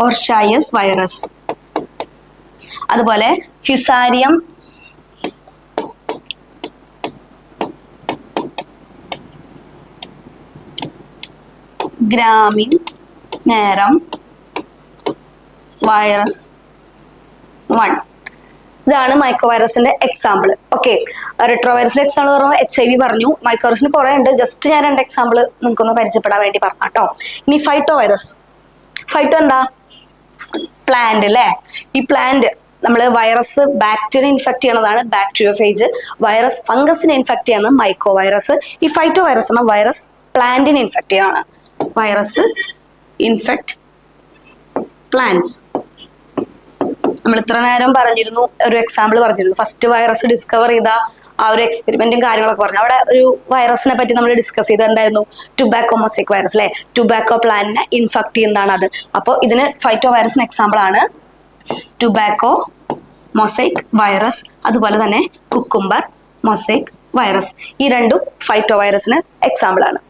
ochraceus virus. അതുപോലെ ഫ്യുസാരിയം ഗ്രാമിനേരം വൈറസ് 1. ഇതാണ് മൈക്രോവൈറസിന്റെ എക്സാമ്പിൾ. ഓക്കെ, റിട്രോവൈറസിന്റെ എക്സാമ്പിൾ പറഞ്ഞാൽ HIV പറഞ്ഞു. മൈക്രോവൈറസിന് കുറെ ഉണ്ട്, ജസ്റ്റ് ഞാൻ 2 എക്സാമ്പിൾ നിങ്ങൾക്കൊന്ന് പരിചയപ്പെടാൻ വേണ്ടി പറഞ്ഞ കേട്ടോ. ഇനി ഫൈറ്റോ വൈറസ്. ഫൈറ്റോ എന്താ? പ്ലാന്റ് അല്ലേ. ഈ പ്ലാന്റ് നമ്മൾ വൈറസ് ബാക്ടീരിയ ഇൻഫെക്ട് ചെയ്യണതാണ് ബാക്ടീരിയോഫേജ്. വൈറസ് ഫംഗസിനെ ഇൻഫെക്ട് ചെയ്യാണ് മൈക്രോ വൈറസ്. ഈ ഫൈറ്റോ വൈറസ് എന്ന വൈറസ് പ്ലാന്റിനെ ഇൻഫെക്ട് ചെയ്യാണ്. Virus infect plants. നമ്മൾ ഇത്ര നേരം പറഞ്ഞിരുന്നു, ഒരു എക്സാമ്പിൾ പറഞ്ഞിരുന്നു. ഫസ്റ്റ് വൈറസ് ഡിസ്കവർ ചെയ്ത ആ ഒരു എക്സ്പെരിമെന്റും കാര്യങ്ങളൊക്കെ പറഞ്ഞു. അവിടെ ഒരു വൈറസിനെ പറ്റി നമ്മൾ ഡിസ്കസ് ചെയ്ത് എന്തായിരുന്നു? ടുബാക്കോ മൊസൈക് വൈറസ് അല്ലെ. ടുബാക്കോ പ്ലാന്റിനെ ഇൻഫെക്ട് ചെയ്യുന്നതാണ് അത്. അപ്പോൾ ഇതിന് ഫൈറ്റോ വൈറസിന് എക്സാമ്പിൾ ആണ് ടുബാക്കോ മൊസൈക് വൈറസ്, അതുപോലെ തന്നെ കുക്കുംബർ മൊസൈക് വൈറസ്. ഈ രണ്ടും ഫൈറ്റോ വൈറസിന് എക്സാമ്പിൾ ആണ്.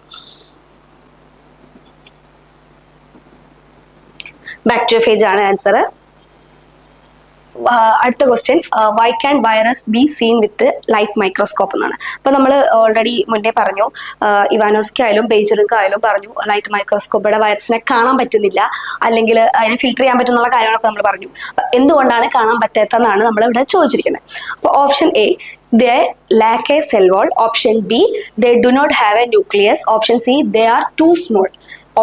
ബാക്ടീരിയോഫേജ് ആണ് ആൻസർ. അടുത്ത question, why can virus be seen with light microscope എന്നാണ്. അപ്പൊ നമ്മൾ ഓൾറെഡി മുന്നേ പറഞ്ഞു, ഇവാനോസ്കി ആയാലും ബേജറിക്ക് ആയാലും പറഞ്ഞു ലൈറ്റ് മൈക്രോസ്കോപ്പിയുടെ വൈറസിനെ കാണാൻ പറ്റുന്നില്ല, അല്ലെങ്കിൽ അതിനെ ഫിൽട്ടർ ചെയ്യാൻ പറ്റുന്നുള്ള കാര്യങ്ങളൊക്കെ നമ്മൾ പറഞ്ഞു. എന്തുകൊണ്ടാണ് കാണാൻ പറ്റാത്തതെന്നാണ് നമ്മൾ ഇവിടെ ചോദിച്ചിരിക്കുന്നത്. അപ്പോൾ option A, they lack a cell wall. Option B, they do not have a nucleus. Option C, they are too small.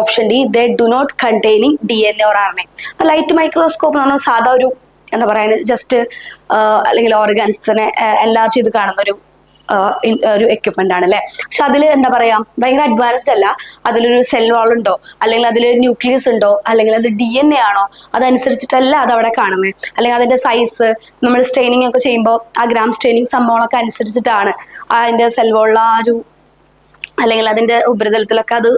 Option D, they do not containing DNA or RNA. അപ്പോൾ ലൈറ്റ് മൈക്രോസ്കോപ്പ് എന്ന് പറഞ്ഞാൽ സാധാ ഒരു എന്താ പറയുക, ജസ്റ്റ് അല്ലെങ്കിൽ ഓർഗാൻസിനെ എൻലാർജ് ചെയ്ത് കാണുന്ന ഒരു എക്യുപ്മെന്റ് ആണ് അല്ലെ. പക്ഷെ അതിൽ എന്താ പറയാ, ഭയങ്കര അഡ്വാൻസ്ഡ് അല്ല. അതിലൊരു സെൽ വാൾ ഉണ്ടോ, അല്ലെങ്കിൽ അതിൽ ന്യൂക്ലിയസ് ഉണ്ടോ, അല്ലെങ്കിൽ അത് DNA ആണോ, അതനുസരിച്ചിട്ടല്ല അത് അവിടെ കാണുന്നത്. അല്ലെങ്കിൽ അതിന്റെ സൈസ് നമ്മൾ സ്റ്റെയിനിങ് ഒക്കെ ചെയ്യുമ്പോൾ ആ ഗ്രാം സ്റ്റെയിനിങ് സംഭവങ്ങളൊക്കെ അനുസരിച്ചിട്ടാണ് അതിന്റെ സെൽ വാളിൽ ആ ഒരു, അല്ലെങ്കിൽ അതിന്റെ ഉപരിതലത്തിലൊക്കെ അത്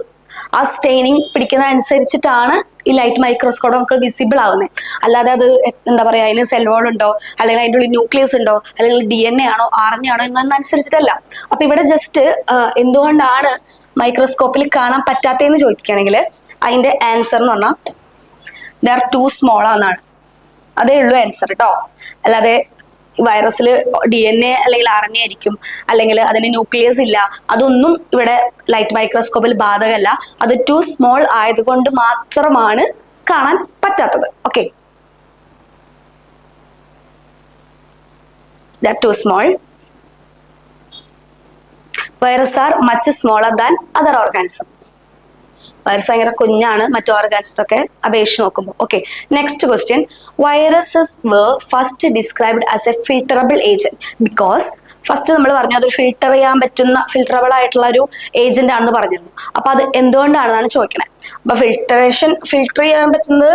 ആ സ്റ്റെയിനിങ് പിടിക്കുന്ന അനുസരിച്ചിട്ടാണ് ഈ ലൈറ്റ് മൈക്രോസ്കോപ്പ് നമുക്ക് വിസിബിൾ ആവുന്നത്. അല്ലാതെ അത് എന്താ പറയാ, അതിന് സെൽ വാൾ ഉണ്ടോ, അല്ലെങ്കിൽ അതിൻ്റെ ഉള്ളിൽ ന്യൂക്ലിയസ് ഉണ്ടോ, അല്ലെങ്കിൽ DNA ആണോ RNA ആണോ എന്നനുസരിച്ചിട്ടല്ല. അപ്പൊ ഇവിടെ ജസ്റ്റ് എന്തുകൊണ്ടാണ് മൈക്രോസ്കോപ്പിൽ കാണാൻ പറ്റാത്തതെന്ന് ചോദിക്കുകയാണെങ്കിൽ അതിന്റെ ആൻസർ എന്ന് പറഞ്ഞാൽ ദേ ആർ ടു സ്മോൾ എന്നാണ്. അതേ ഉള്ളൂ ആൻസർ കേട്ടോ. അല്ലാതെ വൈറസിൽ DNA അല്ലെങ്കിൽ RNA ആയിരിക്കും, അല്ലെങ്കിൽ അതിന് ന്യൂക്ലിയസ് ഇല്ല, അതൊന്നും ഇവിടെ ലൈറ്റ് മൈക്രോസ്കോപ്പിൽ ബാധകമല്ല. അത് ടു സ്മോൾ ആയതുകൊണ്ട് മാത്രമാണ് കാണാൻ പറ്റാത്തത്. Okay, too small. Virus are much smaller than other organism. Virus ഭയങ്കര കുഞ്ഞാണ് മറ്റു ഓർഗാനിസത്തൊക്കെ അപേക്ഷിച്ച് നോക്കുമ്പോൾ. Okay, next question, viruses were first described as a filterable agent because first നമ്മൾ പറഞ്ഞു അതൊരു ഫിൽട്ടർ ചെയ്യാൻ പറ്റുന്ന ഫിൽട്ടറബിൾ ആയിട്ടുള്ള ഒരു ഏജന്റ് ആണെന്ന് പറഞ്ഞിരുന്നു. അപ്പൊ അത് എന്തുകൊണ്ടാണെന്നാണ് ചോദിക്കണേ. അപ്പൊ ഫിൽട്ടർ ചെയ്യാൻ പറ്റുന്നത്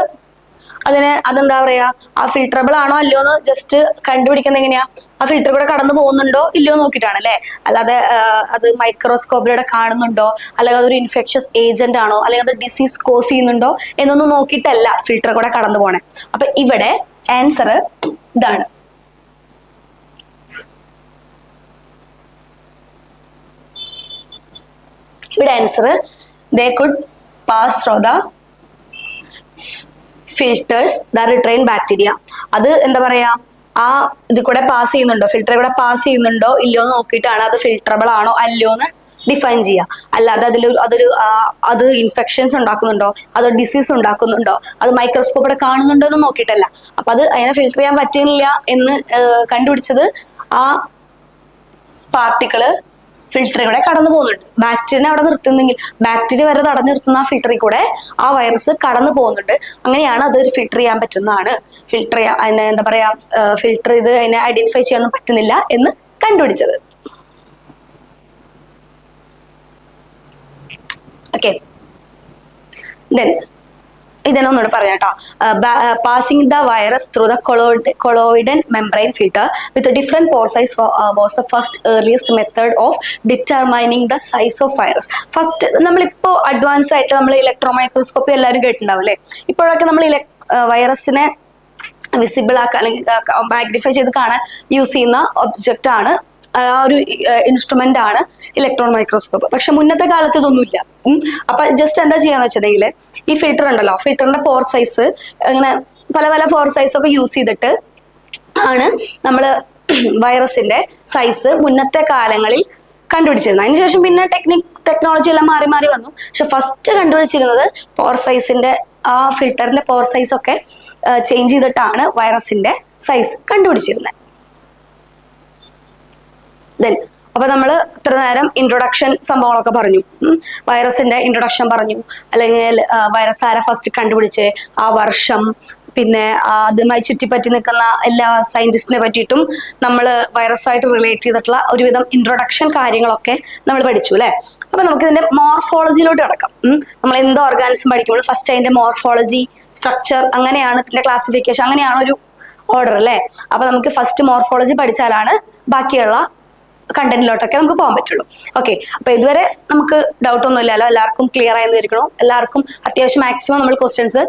അതെന്താ പറയാ, ആ ഫിൽട്ടറബിൾ ആണോ അല്ലയോ എന്ന് ജസ്റ്റ് കണ്ടുപിടിക്കുന്നത് എങ്ങനെയാ, ആ ഫിൽട്ടർ കൂടെ കടന്നു പോകുന്നുണ്ടോ ഇല്ലയോ നോക്കിയിട്ടാണ് അല്ലെ. അല്ലാതെ അത് മൈക്രോസ്കോപ്പിലൂടെ കാണുന്നുണ്ടോ, അല്ലെങ്കിൽ അതൊരു ഇൻഫെക്ഷ്യസ് ഏജന്റ് ആണോ, അല്ലെങ്കിൽ അത് ഡിസീസ് കോസ് ചെയ്യുന്നുണ്ടോ എന്നൊന്നും നോക്കിയിട്ടല്ല ഫിൽട്ടർ കൂടെ കടന്നു പോണേ. അപ്പൊ ഇവിടെ ആൻസർ ഇതാണ്. ഇവിടെ answer they could pass through the filters that retain bacteria. അത് എന്താ പറയാ, ആ ഇത് കൂടെ പാസ് ചെയ്യുന്നുണ്ടോ, ഫിൽറ്റർ കൂടെ പാസ് ചെയ്യുന്നുണ്ടോ ഇല്ലയോ നോക്കിയിട്ടാണ് അത് ഫിൽട്ടറബിൾ ആണോ അല്ലയോ എന്ന് ഡിഫൈൻ ചെയ്യുക. അല്ലാതെ അത് ഇൻഫെക്ഷൻസ് ഉണ്ടാക്കുന്നുണ്ടോ, അത് ഡിസീസ് ഉണ്ടാക്കുന്നുണ്ടോ, അത് മൈക്രോസ്കോപ്പിടെ കാണുന്നുണ്ടോ എന്ന് നോക്കിയിട്ടല്ല. അപ്പൊ അത് അതിനെ ഫിൽട്ടർ ചെയ്യാൻ പറ്റുന്നില്ല എന്ന് കണ്ടുപിടിച്ചത് ആ പാർട്ടിക്കിള് ഫിൽറ്ററിൽ കൂടെ കടന്നു പോകുന്നുണ്ട്. ബാക്ടീരിയനെ അവിടെ നിർത്തുന്നെങ്കിൽ ബാക്ടീരിയ വരെ തടഞ്ഞു നിർത്തുന്ന ആ ഫിൽറ്ററിൽ കൂടെ ആ വൈറസ് കടന്നു പോകുന്നുണ്ട്. അങ്ങനെയാണ് അത് ഫിൽട്ടർ ചെയ്യാൻ പറ്റുന്നതാണ്. ഫിൽട്ടർ ചെയ്യാൻ അതിനെ എന്താ പറയാ, ഫിൽട്ടർ ചെയ്ത് അതിനെ ഐഡന്റിഫൈ ചെയ്യാനൊന്നും പറ്റുന്നില്ല എന്ന് കണ്ടുപിടിച്ചത്. ഓക്കെ, ഇതിനൊന്നുകൂടെ പറയാം കേട്ടോ. Passing the virus through the collodion membrane filter with different pore size was the first earliest method of determining the size of virus. First നമ്മളിപ്പോ അഡ്വാൻസ്ഡ് ആയിട്ട് നമ്മൾ ഇലക്ട്രോ മൈക്രോസ്കോപ്പി എല്ലാവരും കേട്ടിട്ടുണ്ടാവും അല്ലേ. ഇപ്പോഴൊക്കെ നമ്മൾ വൈറസിനെ വിസിബിൾ ആക്കാൻ അല്ലെങ്കിൽ മാഗ്നിഫൈ ചെയ്ത് കാണാൻ യൂസ് ചെയ്യുന്ന ഒബ്ജക്റ്റ് ആണ് ആ ഒരു ഇൻസ്ട്രുമെന്റ് ആണ് ഇലക്ട്രോൺ മൈക്രോസ്കോപ്പ്. പക്ഷെ മുന്നത്തെ കാലത്ത് ഇതൊന്നുമില്ല. അപ്പൊ ജസ്റ്റ് എന്താ ചെയ്യാന്ന് വെച്ചിട്ടുണ്ടെങ്കിൽ ഈ ഫിൽറ്റർ ഉണ്ടല്ലോ, ഫിൽറ്ററിന്റെ പോർ സൈസ് അങ്ങനെ പല പല പോർ സൈസ് ഒക്കെ യൂസ് ചെയ്തിട്ട് ആണ് നമ്മള് വൈറസിന്റെ സൈസ് മുന്നത്തെ കാലങ്ങളിൽ കണ്ടുപിടിച്ചിരുന്നത്. അതിനുശേഷം പിന്നെ ടെക്നോളജി എല്ലാം മാറി മാറി വന്നു. പക്ഷെ ഫസ്റ്റ് കണ്ടുപിടിച്ചിരുന്നത് പോർ സൈസിന്റെ ആ ഫിൽറ്ററിന്റെ പോർ സൈസ് ഒക്കെ ചേഞ്ച് ചെയ്തിട്ടാണ് വൈറസിന്റെ സൈസ് കണ്ടുപിടിച്ചിരുന്നത്. ദെൻ അപ്പൊ നമ്മൾ ഇത്ര നേരം ഇൻട്രൊഡക്ഷൻ സംഭവങ്ങളൊക്കെ പറഞ്ഞു, വൈറസിന്റെ ഇൻട്രൊഡക്ഷൻ പറഞ്ഞു, അല്ലെങ്കിൽ വൈറസ് ആരെ ഫസ്റ്റ് കണ്ടുപിടിച്ച് ആ വർഷം, പിന്നെ അതുമായി ചുറ്റിപ്പറ്റി നിൽക്കുന്ന എല്ലാ സയന്റിസ്റ്റിനെ പറ്റിയിട്ടും നമ്മൾ വൈറസായിട്ട് റിലേറ്റ് ചെയ്തിട്ടുള്ള ഒരുവിധം ഇൻട്രൊഡക്ഷൻ കാര്യങ്ങളൊക്കെ നമ്മൾ പഠിച്ചു അല്ലെ. അപ്പൊ നമുക്ക് ഇതിന്റെ മോർഫോളജിയിലോട്ട് കിടക്കാം. നമ്മൾ എന്ത് ഓർഗാനിസം പഠിക്കുമ്പോൾ ഫസ്റ്റ് അതിന്റെ മോർഫോളജി, സ്ട്രക്ചർ, അങ്ങനെയാണ് പിന്നെ ക്ലാസിഫിക്കേഷൻ, അങ്ങനെയാണ് ഒരു ഓർഡർ അല്ലെ. അപ്പൊ നമുക്ക് ഫസ്റ്റ് മോർഫോളജി പഠിച്ചാലാണ് ബാക്കിയുള്ള കണ്ടന്റിലോട്ടൊക്കെ നമുക്ക് പോകാൻ പറ്റുള്ളൂ. ഓക്കെ, അപ്പൊ ഇതുവരെ നമുക്ക് ഡൗട്ട് ഒന്നും ഇല്ലല്ലോ, എല്ലാവർക്കും ക്ലിയർ ആയെന്ന് വിചാരിക്കണം. എല്ലാവർക്കും അത്യാവശ്യം മാക്സിമം നമ്മൾ ക്വസ്റ്റ്യൻസ്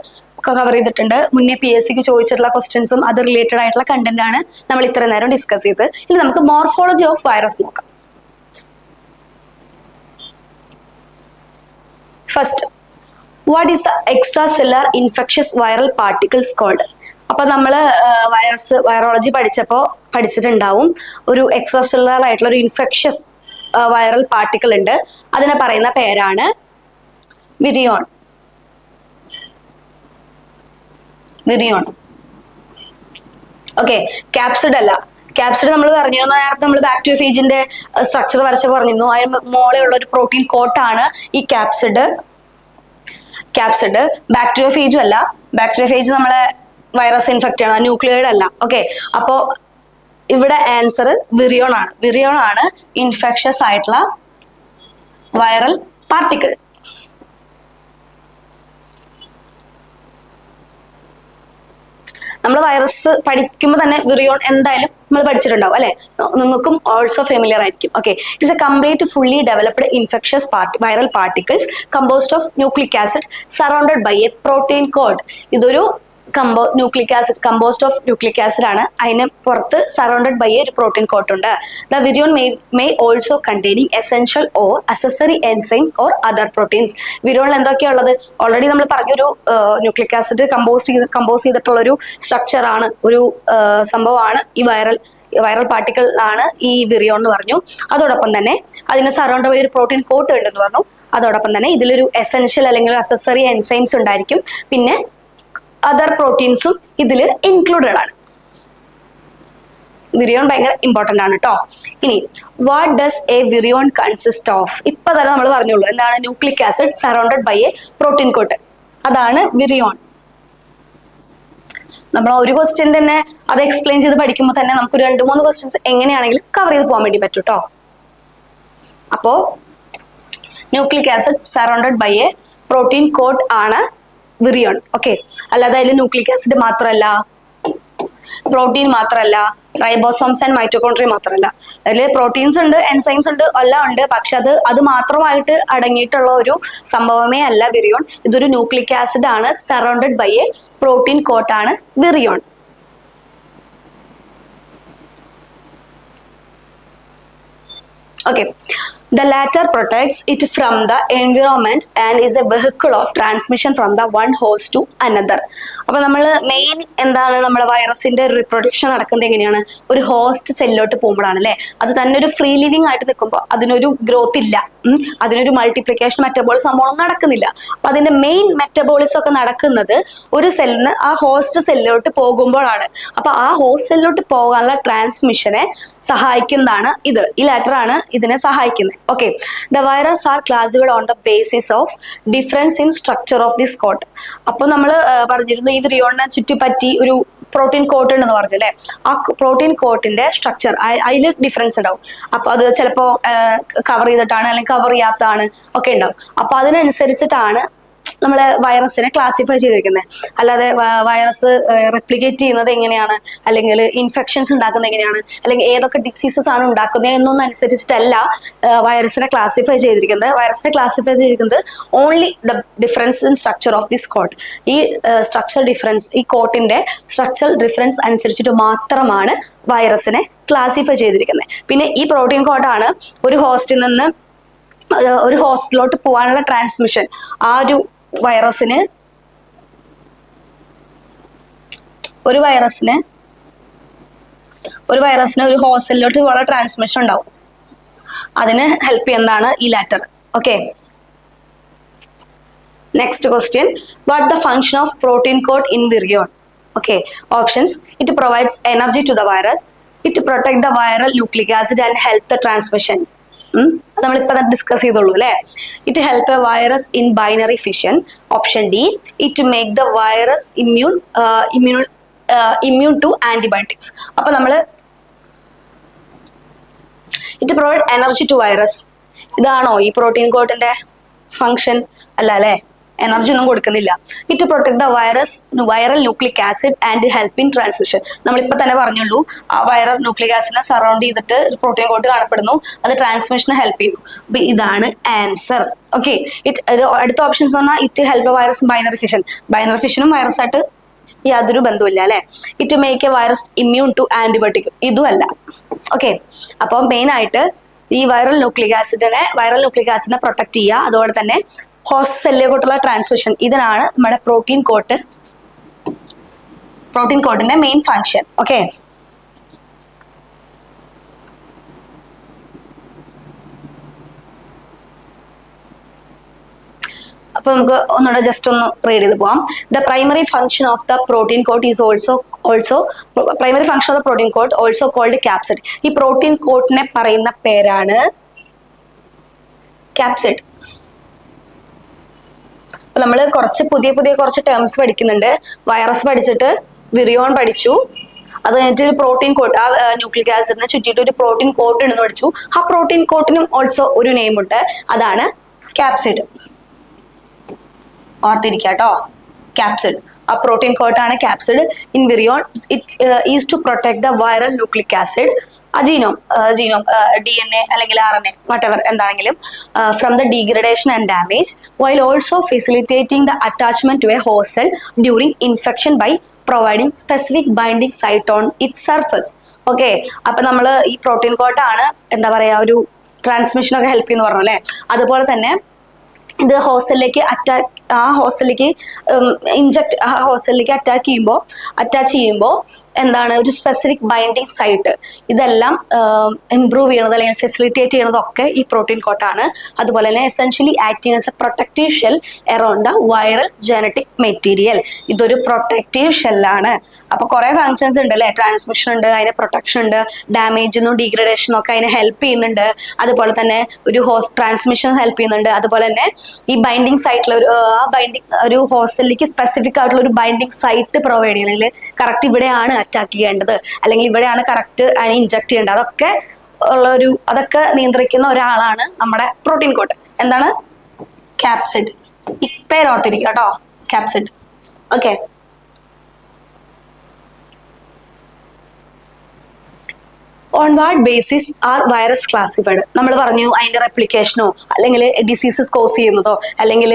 കവർ ചെയ്തിട്ടുണ്ട്. മുന്നേ PSC ചോദിച്ചിട്ടുള്ള ക്വസ്റ്റ്യൻസും അത് റിലേറ്റഡ് ആയിട്ടുള്ള കണ്ടന്റ് ആണ് നമ്മൾ ഇത്ര നേരം ഡിസ്കസ് ചെയ്ത്. ഇനി നമുക്ക് മോർഫോളജി ഓഫ് വൈറസ് നോക്കാം. First, what is the extra cellular infectious viral particles called? അപ്പൊ നമ്മള് വൈറോളജി പഠിച്ചിട്ടുണ്ടാവും, ഒരു എക്സ്ട്രാ സെല്ലുലാർ ആയിട്ടുള്ള ഒരു ഇൻഫെക്ഷ്യസ് വൈറൽ പാർട്ടിക്കിൾ ഉണ്ട്. അതിനെ പറയുന്ന പേരാണ് വിരിയോൺ. ഓക്കെ, ക്യാപ്സിഡ് അല്ല. ക്യാപ്സിഡ് നമ്മൾ പറഞ്ഞിരുന്നു നേരത്തെ, നമ്മൾ ബാക്ടീരിയോഫേജിന്റെ സ്ട്രക്ചർ വരച്ച് പറഞ്ഞിരുന്നു. അതിന് മോളെയുള്ള ഒരു പ്രോട്ടീൻ കോട്ടാണ് ഈ ക്യാപ്സിഡ്. ബാക്ടീരിയോഫേജും അല്ല. ബാക്ടീരിയോഫേജ് നമ്മളെ വൈറസ് ഇൻഫെക്റ്റ് ആണ്, ന്യൂക്ലിയോയിഡ് അല്ല. ഓക്കെ, അപ്പോ ഇവിടെ ആൻസർ വിറിയോൺ ആണ്. വിറിയോൺ ആണ് ഇൻഫെക്ഷ്യസ് ആയിട്ടുള്ള വൈറൽ പാർട്ടിക്കിൾ. നമ്മൾ വൈറസ് പഠിക്കുമ്പോൾ തന്നെ വിറിയോൺ എന്തായാലും നമ്മൾ പഠിച്ചിട്ടുണ്ടാവും അല്ലെ, നിങ്ങൾക്കും ഓൾസോ ഫെമിലിയർ ആയിരിക്കും. Okay, it is a complete fully developed infectious viral particles composed of nucleic acid surrounded by a protein coat. ഇതൊരു കമ്പോസ്ഡ് ഓഫ് ന്യൂക്ലിക് ആസിഡ് ആണ്. അതിന് പുറത്ത് സറൗണ്ടഡ് ബൈ ഒരു പ്രോട്ടീൻ കോട്ട് ഉണ്ട്. The virion may also containing essential or accessory enzymes or other proteins. വിരിയോണിൽ എന്തൊക്കെയാണ് ഉള്ളത്? ഓൾറെഡി നമ്മൾ പറഞ്ഞൊരു ന്യൂക്ലിക് ആസിഡ് കമ്പോസ് ചെയ്തിട്ടുള്ള ഒരു സ്ട്രക്ചർ ആണ്, ഒരു സംഭവമാണ് ഈ വൈറൽ പാർട്ടിക്കിൾ ആണ് ഈ വിറിയോൺ എന്ന് പറഞ്ഞു. അതോടൊപ്പം തന്നെ അതിന് സറൗണ്ട് ബൈ ഒരു പ്രോട്ടീൻ കോട്ട് ഉണ്ടെന്ന് പറഞ്ഞു. അതോടൊപ്പം തന്നെ ഇതിലൊരു എസെൻഷ്യൽ അല്ലെങ്കിൽ അസസറി എൻസൈംസ് ഉണ്ടായിരിക്കും. പിന്നെ അതർ പ്രോട്ടീൻസും ഇതിൽ ഇൻക്ലൂഡഡ് ആണ്. വിറിയോൺ ഭയങ്കര ഇമ്പോർട്ടന്റ് ആണ് കേട്ടോ. ഇനി what does a virion consist of? ഇപ്പൊ തന്നെ നമ്മൾ പറഞ്ഞോളൂ, എന്താണ്? Nucleic acid surrounded by a protein coat, അതാണ് വിറിയോൺ. നമ്മൾ ഒരു ക്വസ്റ്റ്യൻ തന്നെ അത് എക്സ്പ്ലെയിൻ ചെയ്ത് പഠിക്കുമ്പോൾ തന്നെ നമുക്ക് 2-3 ക്വസ്റ്റ്യൻസ് എങ്ങനെയാണെങ്കിലും കവർ ചെയ്ത് പോകാൻ വേണ്ടി പറ്റും കേട്ടോ. അപ്പോ nucleic acid surrounded by a protein coat ആണ് വിറിയോൺ. ഓക്കെ, അല്ലാതെ അതിൽ ന്യൂക്ലിക് ആസിഡ് മാത്രമല്ല, പ്രോട്ടീൻ മാത്രമല്ല, റൈബോസോംസ് ആൻഡ് മൈറ്റോകോൺട്രിയ മാത്രമല്ല. അതിൽ പ്രോട്ടീൻസ് ഉണ്ട്, എൻസൈംസ് ഉണ്ട്, എല്ലാം ഉണ്ട്. പക്ഷെ അത് മാത്രമായിട്ട് അടങ്ങിയിട്ടുള്ള ഒരു സംഭവമേ അല്ല വിറിയോൺ. ഇതൊരു ന്യൂക്ലിക് ആസിഡ് ആണ്, സറൗണ്ടഡ് ബൈ എ പ്രോട്ടീൻ കോട്ടാണ് virion. Okay, the latter protects it from the environment and is a vehicle of transmission from the one host to another. അപ്പൊ നമ്മൾ മെയിൻ എന്താണ്, നമ്മുടെ വൈറസിന്റെ റിപ്രൊഡക്ഷൻ നടക്കുന്നത് എങ്ങനെയാണ്? ഒരു ഹോസ്റ്റ് സെല്ലിലോട്ട് പോകുമ്പോഴാണ് അല്ലെ. അത് തന്നെ ഒരു ഫ്രീ ലിവിങ് ആയിട്ട് നിൽക്കുമ്പോൾ അതിനൊരു ഗ്രോത്ത് ഇല്ല, അതിനൊരു മൾട്ടിപ്ലിക്കേഷൻ മെറ്റബോളിസം സംഭവം നടക്കുന്നില്ല. അപ്പൊ അതിന്റെ മെയിൻ മെറ്റബോളിസം ഒക്കെ നടക്കുന്നത് ഒരു സെല്ലിന് ആ ഹോസ്റ്റ് സെല്ലിലോട്ട് പോകുമ്പോഴാണ്. അപ്പൊ ആ ഹോസ്റ്റ് സെല്ലിലോട്ട് പോകാനുള്ള ട്രാൻസ്മിഷനെ സഹായിക്കുന്നതാണ് ഇത്. ഈ ലാറ്റർ ആണ് ഇതിനെ സഹായിക്കുന്നത്. Okay, the virus are classified on the basis of difference in structure of this coat. അപ്പൊ നമ്മൾ പറഞ്ഞിരുന്നു ഈ വിറിയോണിനെ ചുറ്റിപ്പറ്റി ഒരു പ്രോട്ടീൻ കോട്ട് ഉണ്ടെന്ന് പറഞ്ഞു അല്ലെ. ആ പ്രോട്ടീൻ കോട്ടിന്റെ സ്ട്രക്ചർ അതിൽ ഡിഫറൻസ് ഉണ്ടാവും. അപ്പൊ അത് ചിലപ്പോ കവർ ചെയ്തിട്ടാണ് അല്ലെങ്കിൽ കവർ ചെയ്യാത്തതാണ് ഒക്കെ ഉണ്ടാവും. അപ്പൊ അതിനനുസരിച്ചിട്ടാണ് നമ്മൾ വൈറസിനെ ക്ലാസിഫൈ ചെയ്തിരിക്കുന്നത്. അല്ലാതെ വൈറസ് റെപ്ലിക്കേറ്റ് ചെയ്യുന്നത് എങ്ങനെയാണ്, അല്ലെങ്കിൽ ഇൻഫെക്ഷൻസ് ഉണ്ടാക്കുന്നത് എങ്ങനെയാണ്, അല്ലെങ്കിൽ ഏതൊക്കെ ഡിസീസസ് ആണ് ഉണ്ടാക്കുന്നത് എന്നൊന്നും അനുസരിച്ചിട്ടല്ല വൈറസിനെ ക്ലാസിഫൈ ചെയ്തിരിക്കുന്നത്. വൈറസിനെ ക്ലാസിഫൈ ചെയ്തിരിക്കുന്നത് only the difference in structure of this coat. ഈ സ്ട്രക്ചർ ഡിഫറൻസ്, ഈ കോട്ടിന്റെ സ്ട്രക്ചറൽ ഡിഫറൻസ് അനുസരിച്ചിട്ട് മാത്രമാണ് വൈറസിനെ ക്ലാസിഫൈ ചെയ്തിരിക്കുന്നത്. പിന്നെ ഈ പ്രോട്ടീൻ കോഡാണ് ഒരു ഹോസ്റ്റിൽ നിന്ന് ഒരു ഹോസ്റ്റിലോട്ട് പോകാനുള്ള ട്രാൻസ്മിഷൻ. ആ ഒരു വൈറസിന് ഒരു ഹോസ്റ്റലിലോട്ട് പോകാനുള്ള ട്രാൻസ്മിഷൻ ഉണ്ടാവും. അതിന് ഹെൽപ്പ് ചെയ്യുന്നതാണ് ഈ latter. Okay, next question, what the function of protein coat in virion? Okay, options: it provides energy to the virus, it protect the viral nucleic acid and help the transmission. നമ്മളിപ്പോ ഡിസ്കസ് ചെയ്തോളൂ അല്ലെ. It help a virus in binary fission. Option D, it make the virus immune to antibiotics. അപ്പൊ നമ്മള് it provide energy to virus, ഇതാണോ ഈ പ്രോട്ടീൻ കോട്ടിന്റെ ഫംഗ്ഷൻ? അല്ല അല്ലെ, എനർജി ഒന്നും കൊടുക്കുന്നില്ല. It protect the viral nucleic acid and help in transmission. നമ്മളിപ്പോ തന്നെ പറഞ്ഞുള്ളൂ, ആ വൈറൽ ന്യൂക്ലിക് ആസിഡിനെ സറൗണ്ട് ചെയ്തിട്ട് പ്രോട്ടീൻ കോട്ട് കാണപ്പെടുന്നു, അത് ട്രാൻസ്മിഷനെ ഹെൽപ്പ് ചെയ്യുന്നു. അപ്പൊ ഇതാണ് ആൻസർ. ഓക്കെ, അടുത്ത ഓപ്ഷൻസ് പറഞ്ഞാൽ it help virus binary fission. Binary ഫിഷനും വൈറസായിട്ട് യാതൊരു ബന്ധമില്ല അല്ലെ. It make a virus immune to antibiotic, ഇതും അല്ല. ഓക്കെ, അപ്പൊ മെയിൻ ആയിട്ട് ഈ വൈറൽ ന്യൂക്ലിക് ആസിഡിനെ പ്രൊട്ടക്ട് ചെയ്യുക, അതുപോലെ തന്നെ ഹോസ്റ്റ് സെല്ലിലോട്ടുള്ള ട്രാൻസ്മിഷൻ, ഇതിനാണ് നമ്മുടെ പ്രോട്ടീൻ കോട്ടിന്റെ മെയിൻ ഫങ്ഷൻ. ഓക്കെ, അപ്പൊ നമുക്ക് ഒന്നുകൂടെ ജസ്റ്റ് ഒന്ന് റീഡ് ചെയ്ത് പോവാം. The primary function of the protein coat is also called capsid. ഈ പ്രോട്ടീൻ കോട്ടിനെ പറയുന്ന പേരാണ് ക്യാപ്സിഡ്. അപ്പൊ നമ്മൾ പുതിയ കുറച്ച് ടേംസ് പഠിക്കുന്നുണ്ട്. വൈറസ് പഠിച്ചിട്ട് വിറിയോൺ പഠിച്ചു, അത് കഴിഞ്ഞിട്ട് ഒരു പ്രോട്ടീൻ കോട്ട്, ആ ന്യൂക്ലിക് ആസിഡിനെ ചുറ്റിയിട്ട് ഒരു പ്രോട്ടീൻ കോട്ട് ഉണ്ടെന്ന് പഠിച്ചു. ആ പ്രോട്ടീൻ കോട്ടിനും ഓൾസോ ഒരു നെയിം ഉണ്ട്, അതാണ് ക്യാപ്സിഡ്. ഓർത്തിരിക്കാട്ടോ, ക്യാപ്സിഡ്. ആ പ്രോട്ടീൻ കോട്ടാണ് capsid. In virion it is to protect the viral nucleic acid, genome DNA അല്ലെങ്കിൽ RNA whatever എന്താണെങ്കിലും from the degradation and damage, while also facilitating the attachment to a host cell during infection by providing specific binding site on it surface. Okay, അപ്പൊ നമ്മൾ ഈ പ്രോട്ടീൻ കോട്ടാണ് എന്താ പറയാ ഒരു ട്രാൻസ്മിഷനൊക്കെ ഹെൽപ്പ് ചെയ്യുന്നു പറഞ്ഞു അല്ലെ. അതുപോലെ തന്നെ ഇത് ഹോസ്റ്റലിലേക്ക് അറ്റാച്ച് ചെയ്യുമ്പോൾ എന്താണ് ഒരു സ്പെസിഫിക് ബൈൻഡിങ് സൈറ്റ്, ഇതെല്ലാം ഇംപ്രൂവ് ചെയ്യണത് അല്ലെങ്കിൽ ഫെസിലിറ്റേറ്റ് ചെയ്യണതൊക്കെ ഈ പ്രോട്ടീൻ കോട്ടാണ്. അതുപോലെ തന്നെ essentially acting as A protective shell around the viral genetic material. ഇതൊരു പ്രൊട്ടക്റ്റീവ് ഷെല്ലാണ്. അപ്പൊ കുറെ ഫങ്ഷൻസ് ഉണ്ട് അല്ലെ, ട്രാൻസ്മിഷൻ ഉണ്ട്, അതിന് പ്രൊട്ടക്ഷൻ ഉണ്ട്, ഡാമേജിനും ഡീഗ്രഡേഷനും ഒക്കെ അതിനെ ഹെൽപ്പ് ചെയ്യുന്നുണ്ട്. അതുപോലെ തന്നെ ഒരു ട്രാൻസ്മിഷൻ ഹെൽപ്പ് ചെയ്യുന്നുണ്ട്. അതുപോലെ തന്നെ ഈ ബൈൻഡിങ് സൈറ്റിൽ ഒരു ഹോസ്റ്റലിലേക്ക് സ്പെസിഫിക് ആയിട്ടുള്ള ഒരു ബൈൻഡിങ് സൈറ്റ് പ്രൊവൈഡ് ചെയ്യണം. അല്ലെങ്കിൽ കറക്റ്റ് ഇവിടെയാണ് അറ്റാക്ക് ചെയ്യേണ്ടത്, അല്ലെങ്കിൽ ഇവിടെയാണ് കറക്റ്റ് അതിനെ ഇഞ്ചക്ട് ചെയ്യേണ്ടത്, അതൊക്കെ നിയന്ത്രിക്കുന്ന ഒരാളാണ് നമ്മുടെ പ്രോട്ടീൻ കോട്ട്. എന്താണ്? ക്യാപ്സിഡ്. ഈ പേര് ഓർത്തിരിക്കുക കേട്ടോ, capsid. Okay, on what basis are virus classified? നമ്മൾ പറഞ്ഞു അതിന്റെ റെപ്ലിക്കേഷനോ അല്ലെങ്കിൽ ഡിസീസസ് കോസ് ചെയ്യുന്നതോ അല്ലെങ്കിൽ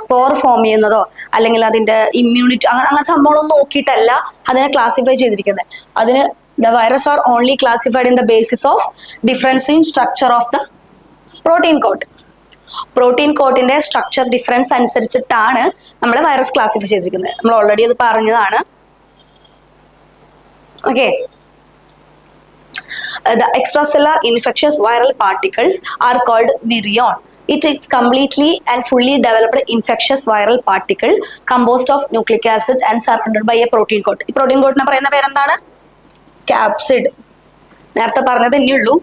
സ്പോർ ഫോം ചെയ്യുന്നതോ അല്ലെങ്കിൽ അതിന്റെ ഇമ്മ്യൂണിറ്റി അങ്ങനത്തെ സംഭവങ്ങളൊന്നും നോക്കിയിട്ടല്ല അതിനെ ക്ലാസിഫൈ ചെയ്തിരിക്കുന്നത്. അതിന് the virus are only classified in the basis of difference in structure of the protein coat. Protein കോട്ടിന്റെ സ്ട്രക്ചർ ഡിഫറൻസ് അനുസരിച്ചിട്ടാണ് നമ്മൾ വൈറസ് ക്ലാസിഫൈ ചെയ്തിരിക്കുന്നത്. നമ്മൾ ഓൾറെഡി അത് പറഞ്ഞതാണ്. Okay, the extracellular infectious viral particles are called virion. It is completely and fully developed infectious viral particle composed of nucleic acid and surrounded by a protein coat. ഈ പ്രോട്ടീൻ കോട്ടിനെ പറയുന്ന പേരെന്താണ്? ക്യാപ്സിഡ്. നേരത്തെ പറഞ്ഞത് തന്നെയുള്ളൂ,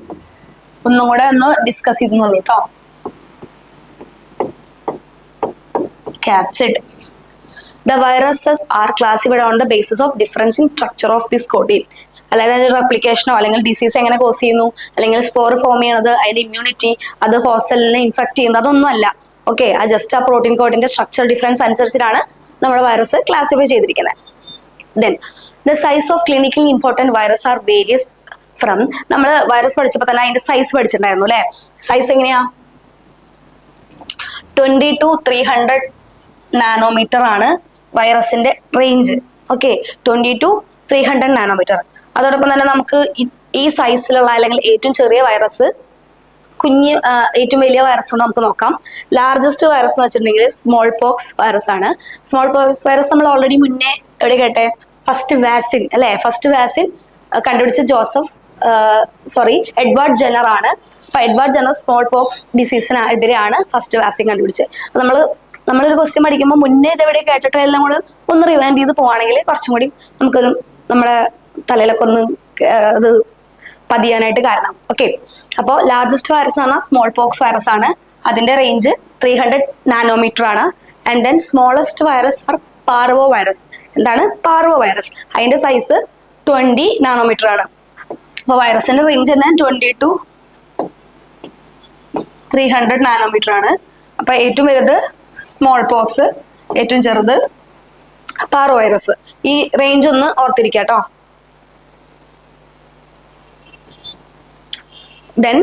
ഒന്നും കൂടെ ഒന്ന് ഡിസ്കസ് ചെയ്തെന്നുള്ളൂ കേട്ടോ. Capsid. The viruses are classified on the basis of difference in structure of this coating. അതായത് റെപ്ലിക്കേഷനോ അല്ലെങ്കിൽ ഡിസീസ് എങ്ങനെ കോസ് ചെയ്യുന്നു അല്ലെങ്കിൽ സ്പോർ ഫോം ചെയ്യണത് അതിന്റെ ഇമ്മ്യൂണിറ്റി അത് ഹോസ്റ്റലിനെ ഇൻഫെക്ട് ചെയ്യുന്നത് അതൊന്നും അല്ല. ഓക്കെ, ആ ജസ്റ്റ് ആ പ്രോട്ടീൻ കോഡിന്റെ സ്ട്രക്ചർ ഡിഫറൻസ് അനുസരിച്ചിട്ടാണ് നമ്മുടെ വൈറസ് ക്ലാസിഫൈ ചെയ്തിരിക്കുന്നത്. Then the size of clinically important virus R various from, നമ്മൾ വൈറസ് പഠിച്ചപ്പോൾ തന്നെ അതിന്റെ സൈസ് പഠിച്ചിട്ടുണ്ടായിരുന്നു അല്ലെ. സൈസ് എങ്ങനെയാ? 20 to 300 നാനോമീറ്റർ ആണ് വൈറസിന്റെ റേഞ്ച്. Okay, 20 to 300 nanometre. അതോടൊപ്പം തന്നെ നമുക്ക് ഈ സൈസിലുള്ള അല്ലെങ്കിൽ ഏറ്റവും ചെറിയ വൈറസ്, ഏറ്റവും വലിയ വൈറസ് കൊണ്ട് നമുക്ക് നോക്കാം. ലാർജസ്റ്റ് വൈറസ് എന്ന് വെച്ചിട്ടുണ്ടെങ്കിൽ സ്മോൾ പോക്സ് വൈറസ് ആണ്. സ്മോൾ പോക്സ് വൈറസ് നമ്മൾ ഓൾറെഡി മുന്നേ എവിടെ കേട്ടെ? ഫസ്റ്റ് വാക്സിൻ അല്ലെ. ഫസ്റ്റ് വാക്സിൻ കണ്ടുപിടിച്ച എഡ്വാർഡ് ജെന്നർ ആണ്. അപ്പൊ എഡ്വാർഡ് ജെന്നർ സ്മോൾ പോക്സ് ഡിസീസിനെതിരെയാണ് ഫസ്റ്റ് വാക്സിൻ കഴിപ്പിച്ചത്. നമ്മളൊരു ക്വസ്റ്റ്യൻ പഠിക്കുമ്പോൾ മുന്നേ ഇതെവിടെ കേട്ടിട്ട് എല്ലാം കൂടെ ഒന്ന് റിവൈൻഡ് ചെയ്ത് പോവാണെങ്കിൽ കുറച്ചും കൂടി നമുക്കൊരു നമ്മുടെ തലയിലൊക്കെ ഒന്ന് ഇത് പതിയാനായിട്ട് കാരണം. ഓക്കെ, അപ്പോൾ ലാർജസ്റ്റ് വൈറസ് എന്ന് പറഞ്ഞാൽ സ്മോൾ പോക്സ് വൈറസ് ആണ്. അതിന്റെ റേഞ്ച് 300 നാനോമീറ്റർ ആണ്. And then smallest virus are parvo virus. എന്താണ് പാർവോ വൈറസ്? അതിന്റെ സൈസ് 20 നാനോമീറ്റർ ആണ്. അപ്പോൾ വൈറസിന്റെ റേഞ്ച് തന്നെ 20 to 300 നാനോമീറ്റർ ആണ്. അപ്പൊ ഏറ്റവും വലുത് സ്മോൾ പോക്സ്, ഏറ്റവും ചെറുത് പാർവോ വൈറസ്. ഈ റേഞ്ച് ഒന്ന് ഓർത്തിരിക്കുക കേട്ടോ. Then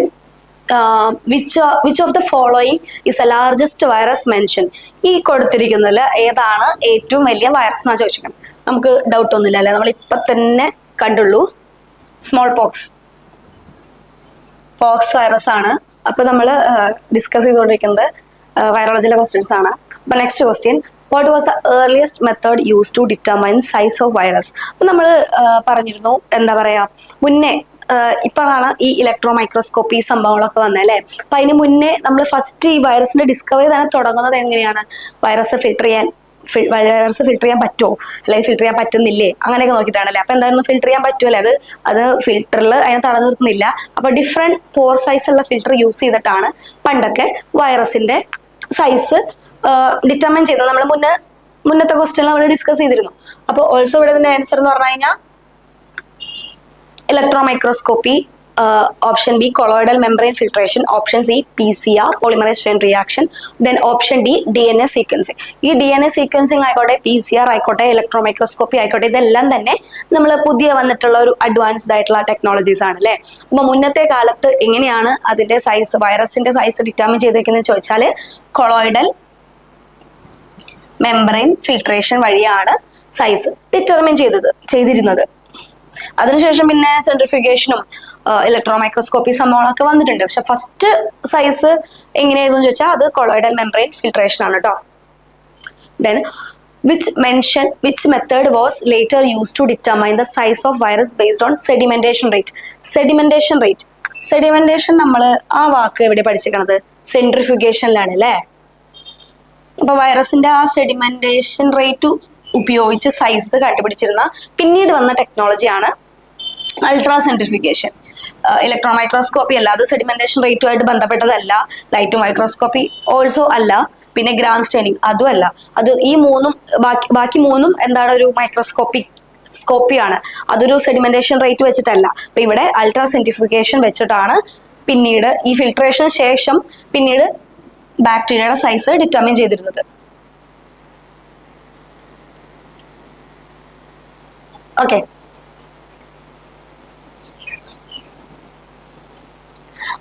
which of the following is the largest virus mentioned? ഈ കൊടുത്തിരിക്കുന്നതിൽ ഏതാണ് ഏറ്റവും വലിയ വൈറസ് എന്നാ ചോദിച്ചിരിക്കണം. നമുക്ക് ഡൗട്ട് ഒന്നുമില്ല അല്ലെ, നമ്മൾ ഇപ്പൊ തന്നെ കണ്ടുള്ളൂ. സ്മോൾ പോക്സ് വൈറസ് ആണ്. അപ്പൊ നമ്മൾ ഡിസ്കസ് ചെയ്തുകൊണ്ടിരിക്കുന്നത് വൈറോളജിയിലെ ക്വസ്റ്റ്യൻസ് ആണ്. അപ്പൊ next question, what was the earliest method use to determine size of virus? അപ്പൊ നമ്മൾ പറഞ്ഞിരുന്നു, എന്താ പറയാ, മുന്നേ ഇപ്പോഴാണ് ഈ ഇലക്ട്രോ മൈക്രോസ്കോപ്പി സംഭവങ്ങളൊക്കെ വന്നല്ലേ. അപ്പൊ അതിന് മുന്നേ നമ്മൾ ഫസ്റ്റ് ഈ വൈറസിന്റെ ഡിസ്കവറി തന്നെ തുടങ്ങുന്നത് എങ്ങനെയാണ്? വൈറസ് ഫിൽട്ടർ ചെയ്യാൻ പറ്റുമോ, അല്ലെങ്കിൽ ഫിൽട്ടർ ചെയ്യാൻ പറ്റുന്നില്ലേ, അങ്ങനെയൊക്കെ നോക്കിയിട്ടാണല്ലേ. അപ്പൊ എന്തായിരുന്നു, ഫിൽട്ടർ ചെയ്യാൻ പറ്റുമല്ലേ, അത് ഫിൽട്ടറിൽ അതിനെ തടഞ്ഞു നിർത്തുന്നില്ല. അപ്പൊ ഡിഫറെന്റ് പോർ സൈസ് ഉള്ള ഫിൽട്ടർ യൂസ് ചെയ്തിട്ടാണ് പണ്ടൊക്കെ വൈറസിന്റെ സൈസ് ഡിറ്റർമൈൻ ചെയ്തത്. നമ്മൾ മുന്നത്തെ ക്വസ്റ്റ്യൻ നമ്മൾ ഡിസ്കസ് ചെയ്തിരുന്നു. അപ്പോൾ ഓൾസോ ഇവിടെ ഇതിന്റെ ആൻസർ എന്ന് പറഞ്ഞു കഴിഞ്ഞാൽ electro microscopy, option B colloidal membrane filtration, option C PCR polymerise chain reaction, then option D DNA sequencing. ഈ DNA സീക്വൻസിങ് ആയിക്കോട്ടെ, PCR ആയിക്കോട്ടെ, ഇലക്ട്രോ മൈക്രോസ്കോപ്പി ആയിക്കോട്ടെ, ഇതെല്ലാം തന്നെ നമ്മൾ പുതിയ വന്നിട്ടുള്ള ഒരു അഡ്വാൻസ്ഡ് ആയിട്ടുള്ള ടെക്നോളജീസ് ആണ് അല്ലേ. അപ്പൊ മുന്നത്തെ കാലത്ത് എങ്ങനെയാണ് അതിന്റെ സൈസ്, വൈറസിന്റെ സൈസ് ഡിറ്റർമിൻ ചെയ്തേക്കുന്നത് ചോദിച്ചാൽ കൊളോയിഡൽ മെംബ്രെയിൻ ഫിൽട്രേഷൻ വഴിയാണ് സൈസ് ഡിറ്റർമിൻ ചെയ്തിരുന്നത്. അതിനുശേഷം പിന്നെ സെൻട്രിഫ്യൂഗേഷനും ഇലക്ട്രോ മൈക്രോസ്കോപ്പി സംഭവങ്ങളൊക്കെ വന്നിട്ടുണ്ട്. പക്ഷെ ഫസ്റ്റ് സൈസ് എങ്ങനെയായിരുന്നു ചോദിച്ചാൽ അത് കൊളോയിഡൽ മെംബ്രെയിൻ ഫിൽട്രേഷൻ ആണ് കേട്ടോ. Then which method was later used to determine the size of virus based on sedimentation rate? Sedimentation നമ്മൾ ആ വാക്ക് എവിടെ പഠിച്ചിരിക്കണത്? സെൻട്രിഫ്യൂഗേഷനിലാണ് അല്ലേ. അപ്പൊ വൈറസിന്റെ ആ സെഡിമെന്റേഷൻ റേറ്റ് ഉപയോഗിച്ച് സൈസ് കണ്ടുപിടിച്ചിരുന്ന പിന്നീട് വന്ന ടെക്നോളജിയാണ് അൾട്രാ സെൻട്രിഫ്യൂഗേഷൻ. ഇലക്ട്രോൺ മൈക്രോസ്കോപ്പി അല്ല, അത് സെഡിമെന്റേഷൻ റേറ്റുമായിട്ട് ബന്ധപ്പെട്ടതല്ല. ലൈറ്റ് മൈക്രോസ്കോപ്പി ഓൾസോ അല്ല. പിന്നെ ഗ്രാം സ്റ്റെയിനിങ് അതും അല്ല. അത് ഈ മൂന്നും ബാക്കി മൂന്നും എന്താണ്, ഒരു സ്കോപ്പിയാണ്. അതൊരു സെഡിമെന്റേഷൻ റേറ്റ് വെച്ചിട്ടല്ല. അപ്പൊ ഇവിടെ അൾട്രാ സെൻട്രിഫ്യൂഗേഷൻ വെച്ചിട്ടാണ് പിന്നീട് ഈ ഫിൽട്രേഷന് ശേഷം പിന്നീട് ബാക്ടീരിയയുടെ സൈസ് ഡിറ്റർമിൻ ചെയ്തിരുന്നത്. Okay,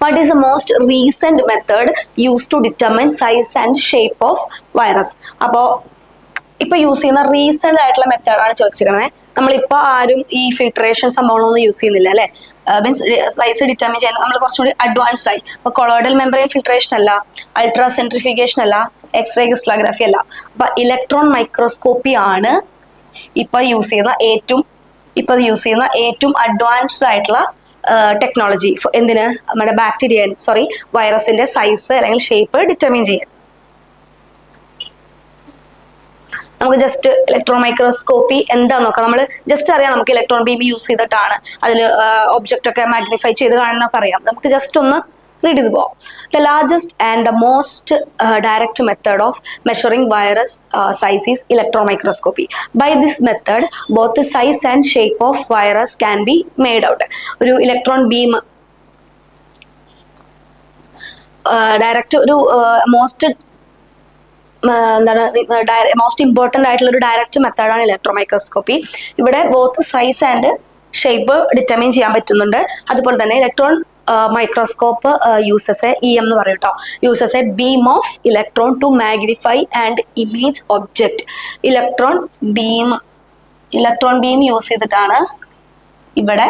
what is the most recent method used to determine size and shape of virus? അപ്പോൾ ഇപ്പൊ യൂസ് ചെയ്യുന്ന റീസെന്റ് ആയിട്ടുള്ള മെത്തേഡാണ് ചോദിച്ചിരിക്കണേ. നമ്മളിപ്പോ ആരും ഈ ഫിൽട്രേഷൻ സംഭവങ്ങളൊന്നും യൂസ് ചെയ്യുന്നില്ല അല്ലെ. മീൻസ് സൈസ് ഡിറ്റർമിൻ ചെയ്യാൻ നമ്മൾ കുറച്ചുകൂടി അഡ്വാൻസ്ഡ് ആയി. ഇപ്പൊ കൊളോയിഡൽ മെംബ്രെയിൻ ഫിൽട്രേഷൻ അല്ല, അൾട്രാ സെൻട്രിഫ്യൂഗേഷൻ അല്ല, എക്സ്റേ ക്രിസ്റ്റലോഗ്രഫി അല്ല. അപ്പൊ ഇലക്ട്രോൺ മൈക്രോസ്കോപ്പി ആണ് ഇപ്പൊ യൂസ് ചെയ്യുന്ന ഏറ്റവും അഡ്വാൻസ്ഡ് ആയിട്ടുള്ള ടെക്നോളജി. എന്തിന്? നമ്മുടെ വൈറസിന്റെ സൈസ് അല്ലെങ്കിൽ ഷേപ്പ് ഡിറ്റർമിൻ ചെയ്യാൻ. നമുക്ക് ജസ്റ്റ് ഇലക്ട്രോൺ മൈക്രോസ്കോപ്പി എന്താന്ന് നോക്കാം. നമ്മൾ ജസ്റ്റ് അറിയാം, നമുക്ക് ഇലക്ട്രോൺ ബീം യൂസ് ചെയ്തിട്ടാണ് അതിൽ ഒബ്ജക്റ്റ് ഒക്കെ മാഗ്നിഫൈ ചെയ്ത് കാണുന്നൊക്കെ അറിയാം. നമുക്ക് ജസ്റ്റ് ഒന്ന് റീഡ് ചെയ്ത് പോവാം. The largest and the most direct method of measuring virus size is electron microscopy. By this method, both the size and shape of virus can be made out. ഒരു ഇലക്ട്രോൺ ബീം ഡയറക്റ്റ് ഒരു മോസ്റ്റ് എന്താണ് മോസ്റ്റ് ഇമ്പോർട്ടൻ്റ് ആയിട്ടുള്ള ഒരു ഡയറക്റ്റ് മെത്തേഡാണ് ഇലക്ട്രോൺ മൈക്രോസ്കോപ്പി. ഇവിടെ both size and shape determine ചെയ്യാൻ പറ്റുന്നുണ്ട്. അതുപോലെ തന്നെ electron microscope uses a EM എന്ന് പറയും കേട്ടോ, uses a beam of electron to magnify and image object. Electron beam use ചെയ്തിട്ടാണ് ഇവിടെ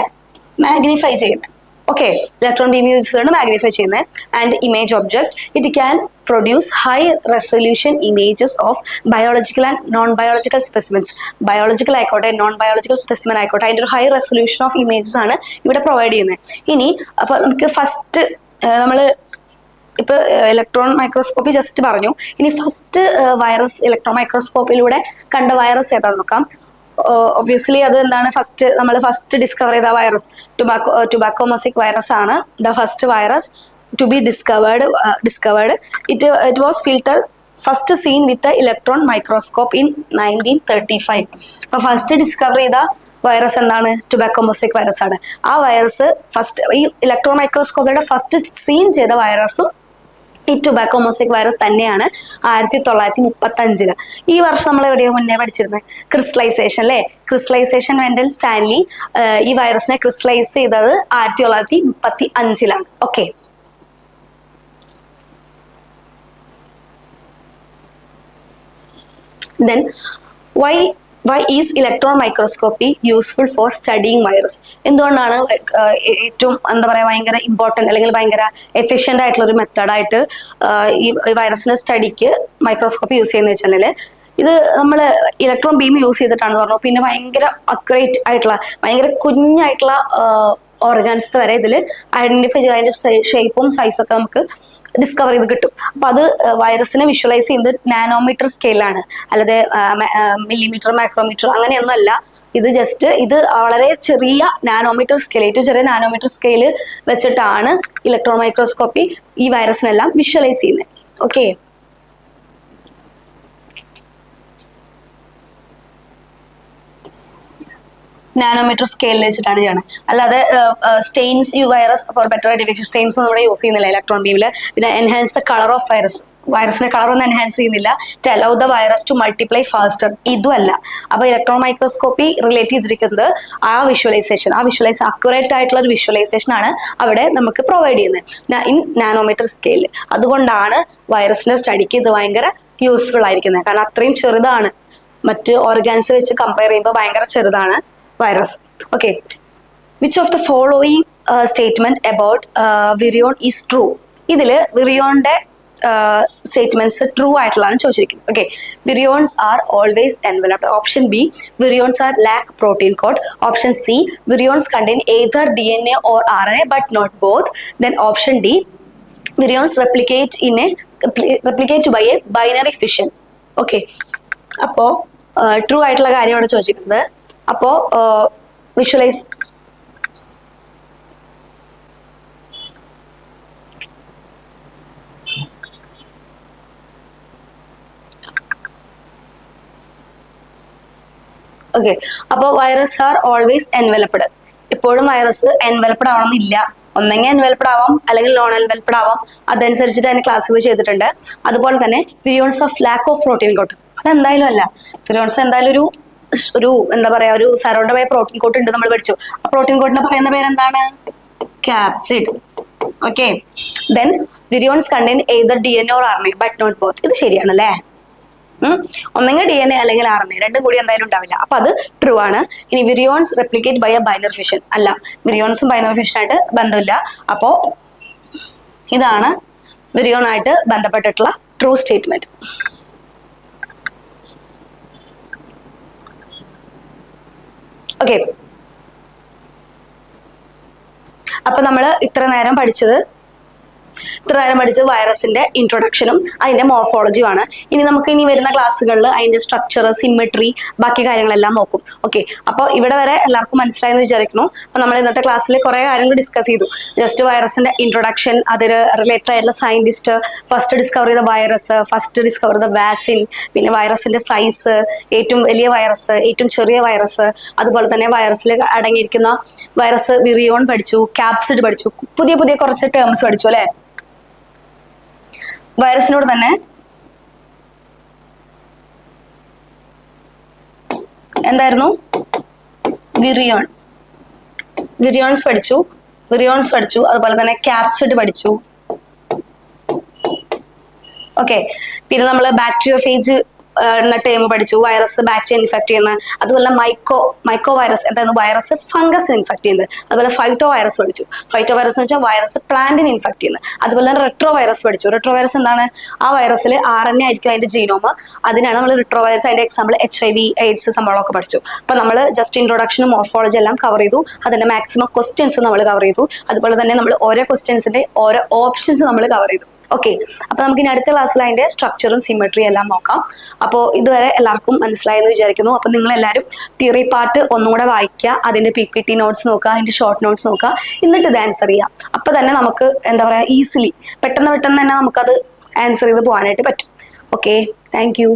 മാഗ്നിഫൈ ചെയ്യുന്നത്. ഓക്കെ, ഇലക്ട്രോൺ ബീം യൂസ് ചെയ്തിട്ട് മാഗ്നിഫൈ ചെയ്യുന്നത്. And image object it can produce high resolution images of biological and non biological specimens. Biological ആയിക്കോട്ടെ നോൺ ബയോളജിക്കൽ സ്പെസിമെൻ ആയിക്കോട്ടെ, അതിൻ്റെ ഒരു ഹൈ റെസൊല്യൂഷൻ ഓഫ് ഇമേജസ് ആണ് ഇവിടെ പ്രൊവൈഡ് ചെയ്യുന്നത്. ഇനി അപ്പോൾ നമുക്ക് ഫസ്റ്റ് നമ്മൾ ഇപ്പൊ ഇലക്ട്രോൺ മൈക്രോസ്കോപ്പി ജസ്റ്റ് പറഞ്ഞു. ഇനി ഫസ്റ്റ് വൈറസ് ഇലക്ട്രോൺ മൈക്രോസ്കോപ്പിലൂടെ കണ്ട വൈറസ് ഏതാണെന്ന് നോക്കാം. ഒബ്വിയസ്ലി അത് എന്താണ്, നമ്മൾ ഫസ്റ്റ് ഡിസ്കവർ ചെയ്ത വൈറസ് ടുബാക്കോമോസിക് വൈറസ് ആണ്. The first virus to be discovered. It was filter first seen with electron microscope in 1935. അപ്പൊ ഫസ്റ്റ് ഡിസ്കവർ ചെയ്ത വൈറസ് എന്താണ്? ടുബാക്കോമോസിക് വൈറസ് ആണ്. ആ വൈറസ് ഫസ്റ്റ് ഈ ഇലക്ട്രോൺ മൈക്രോസ്കോപ്പിയുടെ ഫസ്റ്റ് സീൻ ചെയ്ത വൈറസും ഈ ടുബാക്കോമോസിക് വൈറസ് തന്നെയാണ് 1935. ഈ വർഷം നമ്മൾ എവിടെയോ മുന്നേ പഠിച്ചിരുന്നത് ക്രിസ്റ്റലൈസേഷൻ അല്ലേ? ക്രിസ്റ്റലൈസേഷൻ വെൻഡൽ സ്റ്റാൻലി ഈ വൈറസിനെ ക്രിസ്റ്റലൈസ് ചെയ്തത് 1935. Okay, then why is electron microscopy useful for studying virus? എന്തുകൊണ്ടാണ് ഏറ്റവും എന്താ പറയുക ഭയങ്കര ഇമ്പോർട്ടൻ്റ് അല്ലെങ്കിൽ ഭയങ്കര എഫിഷ്യൻ്റ് ആയിട്ടുള്ള ഒരു മെത്തേഡായിട്ട് ഈ വൈറസിന്റെ സ്റ്റഡിക്ക് മൈക്രോസ്കോപ്പി യൂസ് ചെയ്യുന്നത് വെച്ചിട്ടുണ്ടെങ്കിൽ, ഇത് നമ്മൾ ഇലക്ട്രോൺ ബീം യൂസ് ചെയ്തിട്ടാണെന്ന് പറഞ്ഞു. പിന്നെ ഭയങ്കര അക്യുറേറ്റ് ആയിട്ടുള്ള ഭയങ്കര കുഞ്ഞായിട്ടുള്ള ഓർഗാൻസ് വരെ ഇതിൽ ഐഡന്റിഫൈ ചെയ്ത് അതിന്റെ ഷേപ്പും സൈസും ഒക്കെ നമുക്ക് ഡിസ്കവർ ചെയ്ത് കിട്ടും. അപ്പൊ അത് വൈറസിനെ വിഷ്വലൈസ് ചെയ്യുന്നത് നാനോമീറ്റർ സ്കെയിലാണ്, അല്ലാതെ മില്ലിമീറ്റർ മൈക്രോമീറ്റർ അങ്ങനെയൊന്നും അല്ല. ഇത് വളരെ ചെറിയ നാനോമീറ്റർ സ്കെയിൽ, ഏറ്റവും ചെറിയ നാനോമീറ്റർ സ്കെയിൽ വെച്ചിട്ടാണ് ഇലക്ട്രോൺ മൈക്രോസ്കോപ്പി ഈ വൈറസിനെല്ലാം വിഷ്വലൈസ് ചെയ്യുന്നത്. ഓക്കെ, നാനോമീറ്റർ സ്കെയിലിൽ വെച്ചിട്ടാണ് ചെയ്യണം. അല്ലാതെ stains virus for better identification stains ഒന്നും ഇവിടെ യൂസ് ചെയ്യുന്നില്ല ഇലക്ട്രോൺ ബീമില്. പിന്നെ എൻഹാൻസ് ദ കളർ ഓഫ് വൈറസിന്റെ കളർ ഒന്നും എൻഹാൻസ് ചെയ്യുന്നില്ല. To allow the virus to multiply faster, ഇതും അല്ല. അപ്പൊ ഇലക്ട്രോൺ മൈക്രോസ്കോപ്പി റിലേറ്റ് ചെയ്തിരിക്കുന്നത് ആ വിഷ്വലൈസ് അക്യുറേറ്റ് ആയിട്ടുള്ള ഒരു വിഷ്വലൈസേഷൻ ആണ് അവിടെ നമുക്ക് പ്രൊവൈഡ് ചെയ്യുന്നത് ഇൻ നാനോമീറ്റർ സ്കെയിൽ. അതുകൊണ്ടാണ് വൈറസിന്റെ സ്റ്റഡിക്ക് ഇത് ഭയങ്കര യൂസ്ഫുൾ ആയിരിക്കുന്നത്. കാരണം അത്രയും ചെറുതാണ്, മറ്റ് ഓർഗാൻസ് വെച്ച് കമ്പയർ ചെയ്യുമ്പോൾ ഭയങ്കര ചെറുതാണ് virus. Okay, which of the following statement about virion is true? ഇതിൽ വിറിയോണിന്റെ സ്റ്റേറ്റ്മെന്റ്സ് ട്രൂ ആയിട്ടുള്ളതാണ് ചോദിച്ചിരിക്കുന്നത്. ഓക്കെ, virions are always enveloped. Option B, virions are lack protein coat. Option C, virions contain either DNA or RNA but not both. Then option D, vireons replicate by a binary fission. Okay, അപ്പോ ട്രൂ ആയിട്ടുള്ള കാര്യമാണ് ചോദിച്ചിരിക്കുന്നത്. അപ്പോ വിഷ്വലൈസ് ഓക്കെ, അപ്പോ വൈറസ് ആർ ഓൾവേസ് എൻവലപ്ഡ്. എപ്പോഴും വൈറസ് എൻവലപ്ഡ് ആവണമെന്നില്ല. ഒന്നെങ്കിൽ എൻവലപ്ഡ് ആവാം അല്ലെങ്കിൽ നോൺ എൻവലപ്ഡ് ആവാം. അതനുസരിച്ചിട്ട് അതിനെ ക്ലാസിഫൈ ചെയ്തിട്ടുണ്ട്. അതുപോലെ തന്നെ virions of lack of protein coat, അതെന്തായാലും അല്ല. വിരിയോൺസ് എന്തായാലും ഒരു എന്താ പറയാ, ഒരു സറൗണ്ട് ബൈ പ്രോട്ടീൻ കോട്ട് ഉണ്ട്, നമ്മൾ പഠിച്ചു. ആ പ്രോട്ടീൻ കോട്ടിനെ പറയുന്ന പേരെന്താണ്? Capsid. Okay, then virions contain either DNA or RNA but not both. ഇത് ശരിയാണല്ലേ? ഒന്നെങ്കിൽ DNA അല്ലെങ്കിൽ RNA, രണ്ടും കൂടി എന്തായാലും ഉണ്ടാവില്ല. അപ്പൊ അത് ട്രൂ ആണ്. ഇനി virions replicate by a binary fission, അല്ല, വിരിയോൺസും ബൈനറി ഫിഷനായിട്ട് ബന്ധമില്ല. അപ്പോ ഇതാണ് വിരിയോണായിട്ട് ബന്ധപ്പെട്ടിട്ടുള്ള ട്രൂ സ്റ്റേറ്റ്മെന്റ്. ഓക്കെ, അപ്പൊ നമ്മൾ ഇത്ര നേരം പഠിച്ചത് വൈറസിന്റെ ഇൻട്രൊഡക്ഷനും അതിന്റെ മോർഫോളജിയുമാണ്. ഇനി നമുക്ക് വരുന്ന ക്ലാസ്സുകളിൽ അതിന്റെ സ്ട്രക്ചർ, സിമെട്രി, ബാക്കി കാര്യങ്ങളെല്ലാം നോക്കും. ഓക്കെ, അപ്പോൾ ഇവിടെ വരെ എല്ലാവർക്കും മനസ്സിലായെന്ന് വിചാരിക്കുന്നു. അപ്പൊ നമ്മൾ ഇന്നത്തെ ക്ലാസ്സിൽ കുറെ കാര്യങ്ങൾ ഡിസ്കസ് ചെയ്തു. ജസ്റ്റ് വൈറസിന്റെ ഇൻട്രൊഡക്ഷൻ, അതിൽ റിലേറ്റഡ് ആയിട്ടുള്ള സയന്റിസ്റ്റ്, ഫസ്റ്റ് ഡിസ്കവർ ചെയ്ത വൈറസ്, ഫസ്റ്റ് ഡിസ്കവർ ചെയ്ത വാക്സിൻ, പിന്നെ വൈറസിന്റെ സൈസ്, ഏറ്റവും വലിയ വൈറസ്, ഏറ്റവും ചെറിയ വൈറസ്, അതുപോലെ തന്നെ വൈറസിൽ അടങ്ങിയിരിക്കുന്ന വൈറസ് വിറിയോൺ പഠിച്ചു, ക്യാപ്സിഡ് പഠിച്ചു, പുതിയ കുറച്ച് ടേംസ് പഠിച്ചു അല്ലെ. വൈറസിനോട് തന്നെ എന്തായിരുന്നു? വിറിയോൺ. വിറിയോൺസ് പഠിച്ചു. അതുപോലെ തന്നെ ക്യാപ്സിഡ് പഠിച്ചു. ഓക്കെ, പിന്നെ നമ്മൾ ബാക്ടീരിയോഫേജ് എന്ന ടേം പഠിച്ചു. വൈറസ് ബാക്ടീരിയ ഇൻഫെക്ട് ചെയ്യുന്ന. അതുപോലെ മൈക്കോ വൈറസ്, എന്തായിരുന്നു? വൈറസ് ഫംഗസ് ഇൻഫെക്ട് ചെയ്യുന്നത്. അതുപോലെ ഫൈറ്റോ വൈറസ് പഠിച്ചു. ഫൈറ്റോ വൈറസ് എന്ന് വെച്ചാൽ വൈറസ് പ്ലാന്റിനെ ഇൻഫെക്ട് ചെയ്യുന്നത്. അതുപോലെ തന്നെ റിട്രോ വൈറസ് പഠിച്ചു. റിട്രോ വൈറസ് എന്താണ്? ആ വൈറസിൽ RNA ആയിരിക്കും അതിന്റെ ജീനോമ്. അതിനാണ് നമ്മൾ റിട്രോ വൈറസ്. അതിന്റെ എക്സാമ്പിൾ HIV, AIDS സംഭവങ്ങളൊക്കെ പഠിച്ചു. അപ്പൊ നമ്മൾ ജസ്റ്റ് ഇൻട്രൊഡക്ഷനും മോർഫോളജി എല്ലാം കവർ ചെയ്തു. അതിന്റെ മാക്സിമം ക്വസ്റ്റ്യൻസും നമ്മൾ കവർ ചെയ്തു. അതുപോലെ തന്നെ നമ്മൾ ഓരോ ക്വസ്റ്റ്യൻസിന്റെ ഓരോ ഓപ്ഷൻസ് നമ്മൾ കവർ ചെയ്തു. ഓക്കെ, അപ്പൊ നമുക്ക് ഇനി അടുത്ത ക്ലാസ്സിൽ അതിന്റെ സ്ട്രക്ചറും സിമെട്രിയും എല്ലാം നോക്കാം. അപ്പോൾ ഇതുവരെ എല്ലാവർക്കും മനസ്സിലായെന്ന് വിചാരിക്കുന്നു. അപ്പൊ നിങ്ങൾ എല്ലാവരും തിയറി പാർട്ട് ഒന്നുകൂടെ വായിക്കുക, അതിന്റെ PPT നോട്ട്സ് നോക്കുക, അതിന്റെ ഷോർട്ട് നോട്ട്സ് നോക്കുക, എന്നിട്ട് ഇത് ആൻസർ ചെയ്യാം. അപ്പൊ തന്നെ നമുക്ക് എന്താ പറയാ, ഈസിലി പെട്ടെന്ന് തന്നെ നമുക്കത് ആൻസർ ചെയ്ത് പോകാനായിട്ട് പറ്റും. Okay, thank you.